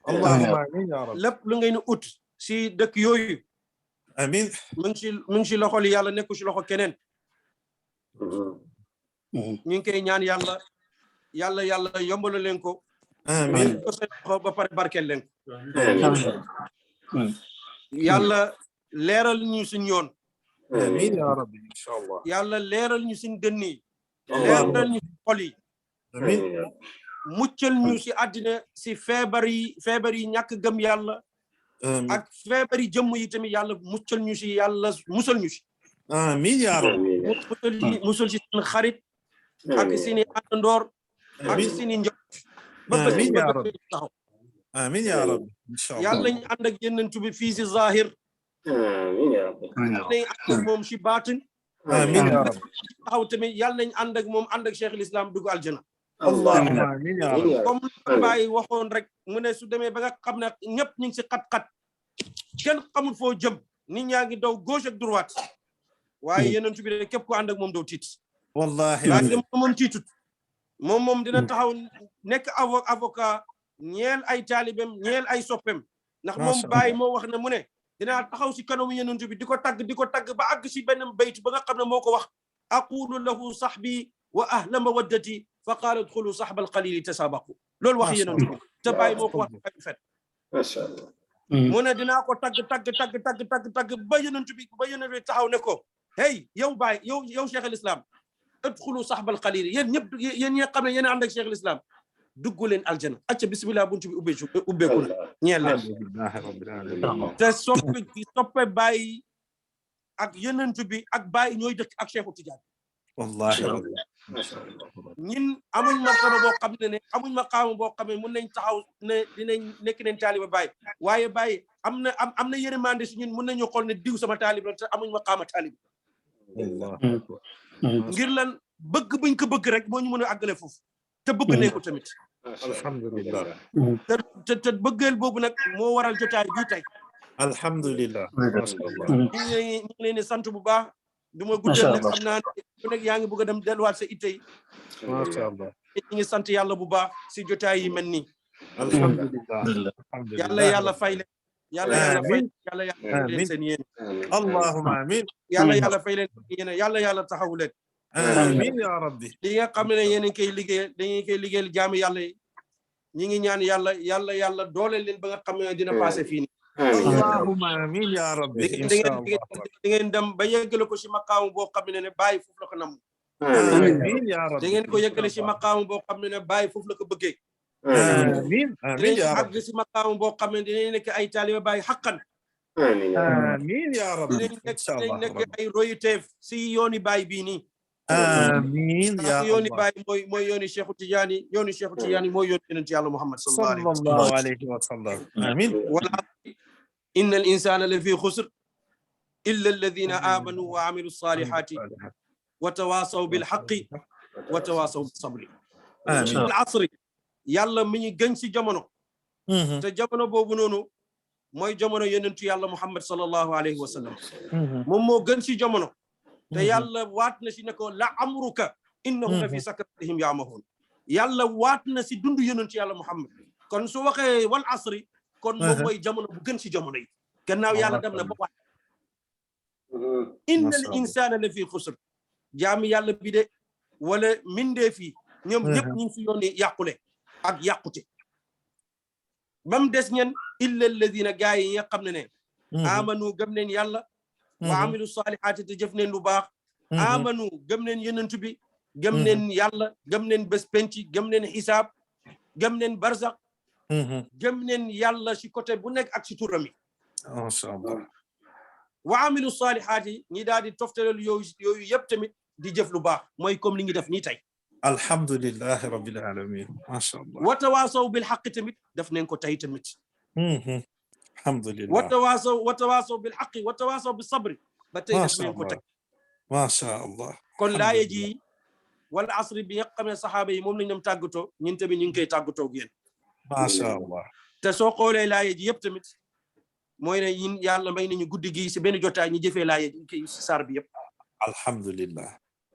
allahumma amin ya rabbi lépp lu ngay nu ut si dëkk yooyu amin mu ngi ci loxol yàlla nekku ci loxo keneen ñu ngi koy ñaan yàlla yombal leen ko amin ko seen loxo ba pare barkeel leen ko yàlla leeral ñu suñ yoon amin ya rabbi inshallah yàlla leeral ñu suñ dënn yi leeral ñu suñ xol yi amin muccal ñu si àddina si feebar yi ñàkk gëm yàlla ak feebar yi jëmm yi tamit yàlla muccal ñu si yàlla musal ñu si amin ya rabbi musul si seen xarit ak seeni àndandoor ak seeni njaboot ba amin ya rabbi taxaw amin ya rabbi inshallah yàlla ñu ànd ak yeneen bi fii si zahir amiin yaa rabbi yàlla nañ ànd ak moom si baatin amin ya rabbi taxaw tamit yàlla nañ ànd ak moom ànd ak Cheikh al-Islam dugg aljana allahumma amin ya rabbi comme lu bàyyi waxoon rek mu ne su demee ba nga xam ne ñëpp ñu ngi si xat-xat kenn xamul foo jëm nit ñaa ngi daw gauche ak droite waaye yeneen bi de képp ku ànd ak moom doo tiit wallahi waaye moom tiitut moom dina taxaw nekk avocat ñeel ay taalibem ñeel ay soppem ndax moom bàyyi moo wax ne mu ne dinaa taxaw si kanamu yeneen bi di ko tagg ba àgg si benn bayt ba nga xam ne moo ko wax aqulu lahu sahbi wa ahla mawaddati fa qaala udxulu sahbal qalili tasabaqu loolu wax yeneen bi te bàyyi moo ko wax ay fet masha Allah mu ne dinaa ko tagg ba yeneen bi taxaw ne ko hey yow bàyyi yow Cheikh al-Islam udxulu sahbal qalili yéen ñëpp yéen ñi nga xam ne yéen a ànd ak Cheikh al-Islam dugg leen aljana acca bismillah buntu bi ubbeeku na ñeel leen te soppe bàyyi ak yenentu bi ak bàyyi ñooy dëkk ak Cheikhu Tidiane wallahi ñin amuñ martaba boo xam ne amuñ maqaama boo xam ne mun nañ taxaw ne dinañ nekk neen taaliba bàyyi waaye bàyyi am na yërmande si ñun mun nañu xool ne diw sama taalib la te amuñ maqaama taalib ngir lan bëgg buñ ko bëgg rek moo ñu mën a àggale foofu te bëgg ne ko tamit alhamdulillah te bëggeel boobu nag moo waral jotaay bii tey alhamdulillah ñu ngi leen di sant bu baax du ma guddal nag xam naa ne ku nekk yaa ngi bëgg a dem delluwaat sa itte yi masha Allah ñu ngi sant yàlla bu baax si jotaay yi mel nii alhamdulillah yàlla fay leen yàlla fay leen seen yéen allahumma amin yàlla fay leen seen yéen yàlla taxawu leen amin ya rabbi li nga xam ne yéen a ngi koy liggéey dañuy koy liggéeyal jaami yàlla yi ñi ngi ñaan yàlla dooleel leen ba nga xam ne dina passé fii nii allahumma amin ya rabbi da ngeen dem ba yeggale ko si maqaamu boo xam ne bàyyi foofu la ko nam amin ya rabbi da ngeen ko yeggale si maqaamu boo xam ne bàyyi foofu la ko bëggee amin amin ya rabbi àgg si maqaamu boo xam ne dinañ nekk ay taaliba bàyyi xaqan amin ya rabbi dinañ nekk ay royuteef si yooni bàyyi bii nii amin ya yooni bàyyi mooy yooni Cheikhu Tidiane mooy yooni yonent yàlla Muhammad sallallahu alayhi wa sallam amin wala inna al insana la fi xusr illa alladina amanu wa amilu salihati wa tawasaw bil haqqi wa tawasaw bis sabri al asri yàlla mi ñu gën si jamono te jamono boobu noonu mooy jamono yonentu yàlla Muhammad sallallahu alayhi wa sallam moom moo gën si jamono te yàlla waat na si ne ko la amruka innahum la fi sakratihim ya'mahun yàlla waat na si dundu yonentu yàlla Muhammad kon su waxee wal asri kon moom mooy jamono bu gën si jamono yi gannaaw yàlla dem na ba waat innal insana la fi xusr jaami yàlla bi de wala mindee fii ñoom ñëpp ñu ngi fi yoon yàqule ak yàqute ba mu des ñen illa alladina gaa yi nga xam ne amanu gëm neen yàlla wa amilu salihaati te jëf neen lu baax amanu gëm neen yenentu bi gëm neen yàlla gëm neen bés penci gëm neen xisaab gëm neen barzak gëm neen yàlla si côté bu nekk ak si turam yi masha Allah wa amilu salihaati ñi daal di toftalal yooyu yëpp tamit di jëf lu baax mooy comme li ngi def nii tey alhamdulillahi rabbil alamin masha Allah wa tawaasaw bil haqq tamit def nañ ko tey tamit alhamdulillah wa tawaasaw bil haqq wa tawaasaw bis sabri ba tey def nañ ko tey masha Allah kon laaye ji wal asri bi nga xam ne saxaaba yi moom lañ dem tàggatoo ñun tamit ñu ngi koy tàggatoo ak yéen masha Allah te soo xoolee laaye ji yëpp tamit mooy ne yin yàlla may nañu guddi gi si benn jotaay ñu jëfee laaye ji si saar bi yëpp alhamdulillah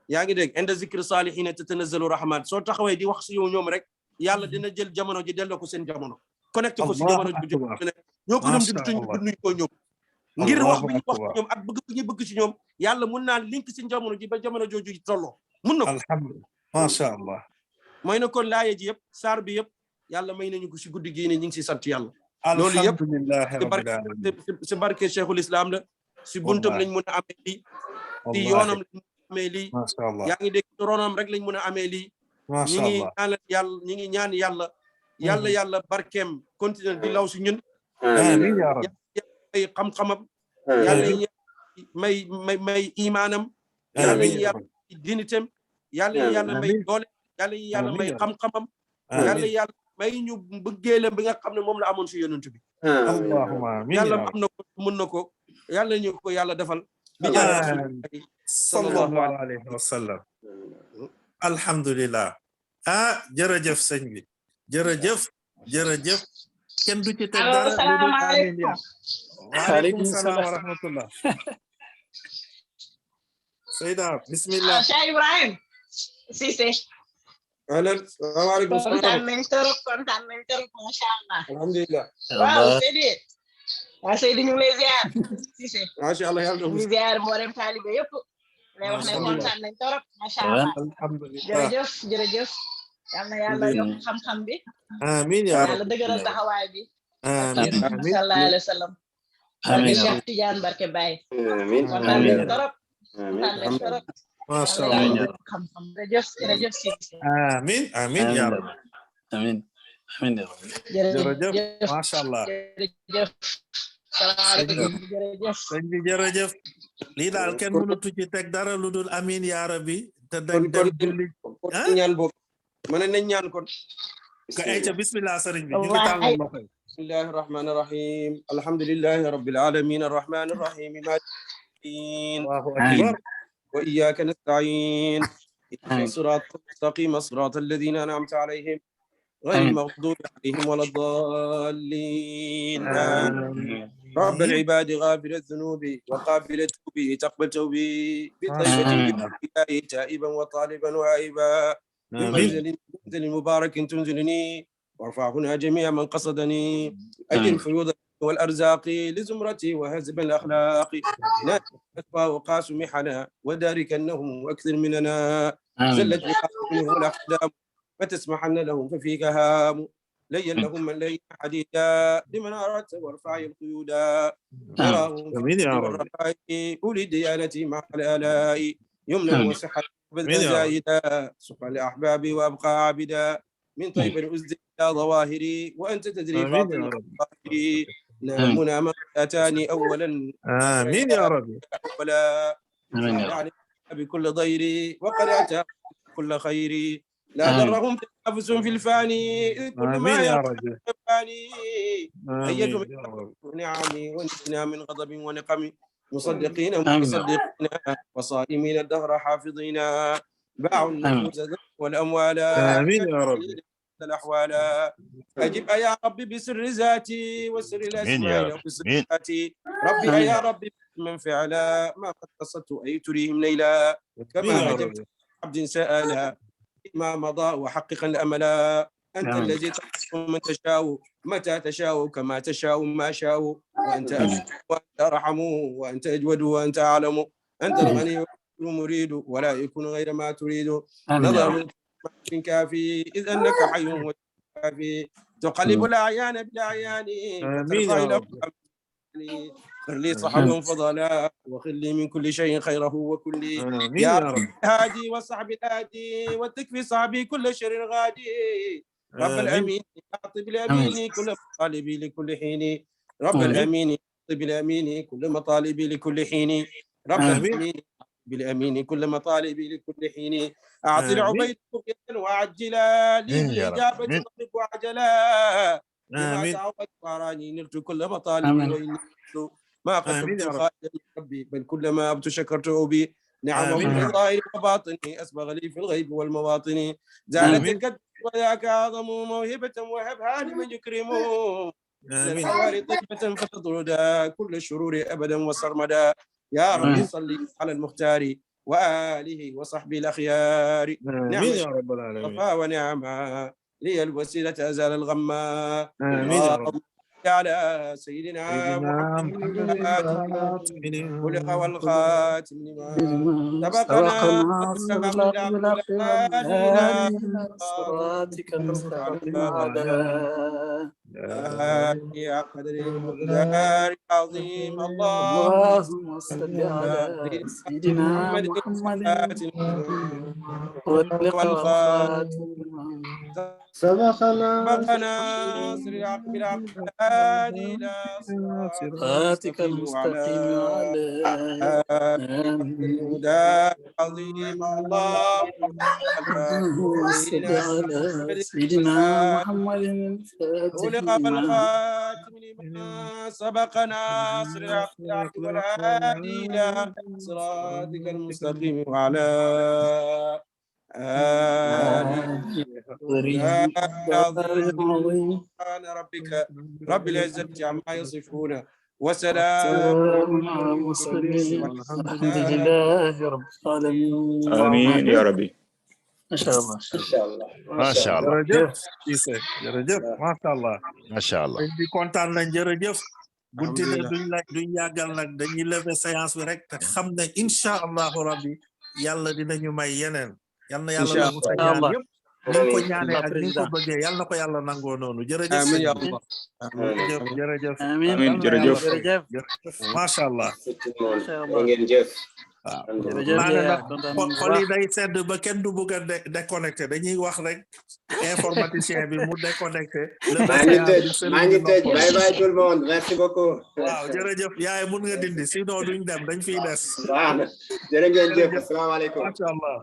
yaa ngi dégg inda zikri saalihiina tatanazzalu rahmat soo taxawee di wax si yow ñoom rek yàlla dina jël jamono ji delloo ko seen jamono connecté ko si jamono ji ñoo ko ñoom di nuñ ko ñoom ngir wax bi ñu wax ci ñoom ak bëgg bi ñu bëgg ci ñoom yàlla mun naa link si jamono ji ba jamono jooju tolloo mun na ko alhamdulillah macha allah mooy na kon laaye ji yëpp saar bi yëpp yàlla may nañu ko si guddi gii ne ñu ngi si sant yàlla loolu yëpp si barke cheikhul islam la si buntam lañ mën a amee lii si yoonam lañ mën a amee lii yaa ngi dégg ronam rek lañ mën a amee lii ñi ngi ñaanal yàlla ñi ngi ñaan yàlla barkeem continuer di law si ñun amiin yaa rabbi may xam-xamam yàlla may imaanam yàlla yàlla dinitem yàlla may doole yàlla may xam-xamam yàlla may ñu bëggeelam bi nga xam ne moom la amoon si yonent bi allahumma amiin yàlla am na ko mën na ko yàlla ñu ko yàlla defal bi sallallahu alayhi wa sallam alhamdulillah jërëjëf sëñ bi jërëjëf kenn du ci teg dara waaleykum salaam wa rahmatullah Seyda bismillah Cheikh Ibrahim Cissé salaamaaleykum kontaan nañ trop masha Allah alhamdulillah waaw Seydi ñu ngi lay ziar Cissé masha Allah yàlla ñu ziar mboolem taalibe yëpp lay wax ne kontaan nañ trop masha Allah alhamdulillah jërëjëf yàlla yokk xam-xam bi amiin yaa yàlla dëgëral taxawaay bi amiin sallallahu alayhi wa sallam barke Cheikh Tidiane barke Baye kontaan nañ trop masha Allah xam-xam jërëjëf Cissé amiin yaa rabbi amiin jërëjëf masha Allah jërëjëf salaamaaleykum sëñ bi jërëjëf lii daal kenn mënatu ci teg dara lu dul amiin yaa rabbi te dañ dem julli ñaan boobu ma ne nañ ñaan kon ka ay ca bismillah sëriñ bi ñu ngi tàllal loxo yi bismillahi rahmani rahim alhamdulillahi rabbil alamin arrahmani rahim Allahu akbar wa iyyaka nasta'in صراط المستقيم صراط الذين أنعمت عليهم غير المغضوب عليهم ولا الضالين رب العباد غافر الذنوب وقابل التوب تقبل توبي بطيبة بالله تائبا وطالبا وعيبا بمنزل مبارك تنزلني وارفع هنا جميع من قصدني أجل فيوض والأرزاق لزمرتي وهزب الأخلاق لا تكفى وقاس محنا ودارك أنهم أكثر مننا زلت منه الأقدام فتسمحن لهم ففيك هام لين لهم من لين حديدا لمن أردت وارفع القيودا تراهم أولي الديانة مع الآلاء يمنا وصحة وبذل زايدا سقى لأحبابي وأبقى عابدا من طيب الأزد إلى ظواهري وأنت تدري فاضل ظاهري نامنا من أتاني أولا آمين يا ربي ولا بكل ضيري وقد أتى كل خيري لا ضرهم تنافس في الفاني كل ما يرجو الفاني أيد نعمي ونجنا من غضب ونقم مصدقين مصدقين وصائمين الدهر حافظين باعوا النفوس والأموال آمين يا رب الأحوال أجب يا ربي بسر ذاتي وسر الأسماء وسر ذاتي ربي يا ربي من فعل ما قد قصدت أي تريهم ليلا كما أجبت عبد سأل ما مضى وحققا الأمل أنت الذي تحكم من تشاء متى تشاء كما تشاء ما شاء وأنت أشهد وأنت أرحم وأنت أجود وأنت أعلم أنت الغني المريد ولا يكون غير ما تريد نظر كافي إذ أنك حي وكافي تقلب الأعيان بالأعيان خر لي صحبا فضلا وخر لي من كل شيء خيره وكل يا رب هادي وصحب الهادي وتكفي صحبي كل شر غادي رب الأمين أعطي بالأمين كل مطالبي لكل حين رب الأمين أعطي بالأمين كل مطالبي لكل حين رب الأمين بالأمين كل مطالبي لكل حين أعطي العبيد رقية وعجلا للإجابة طلب وعجلا لما تعودت وأراني نلت كل مطالبي وإني ما قدمت خالدا ربي بل كلما أبت شكرته بي نعمه في الظاهر وباطني أسبغ لي في الغيب والمواطن زالت الكد وذاك أعظم موهبة وهبها لمن يكرمه للحوار طيبة فتطرد كل الشرور أبدا وسرمدا يا رب صل على المختار وآله وصحبه الأخيار نعم يا رب العالمين صفا ونعمة لي الوسيلة أزال الغمة على سيدنا محمد خلق والخاتم لما سبقنا بالحق إلى صراطك المستقيم على يا قدر المقدار العظيم اللهم صل على سيدنا محمد خلق والخاتم سبقنا بالحق إلى صراطك المستقيم على المقدار العظيم اللهم صل على سيدنا محمد خلق والخاتم لما سبقنا بالحق والهادي إلى صراطك المستقيم وعلى سبحان ربك رب العزة عما يصفون وسلام على المرسلين والحمد لله رب العالمين آمين يا ربي. ما شاء الله ما شاء الله jërëjëf Cissé jërëjëf macha allah macha allah di kontaan nañ jërëjëf guddine duñ yàggal nag dañuy lever séance bi rek te xam ne incha allahu rabbi yàlla dinañu may yeneen yal na yàlla nangu sa ñaan yëpp ni ko ñaanee ak ni ko bëggee yal na ko yàlla nangoo noonu jërëjëf amiin ya Allah jërëjëf amiin jërëjëf macha allah ngeen jëf xol yi day sedd ba kenn du bëgg a déconnecté dañuy wax rek informaticien bi mu déconnecté maa ngi tëj bye bye tout le monde merci beaucoup waaw jërëjëf yaay mun nga dindi sinon duñ dem dañ fiy des waaw jërë ngeen jëf asalaamaaleykum macha allah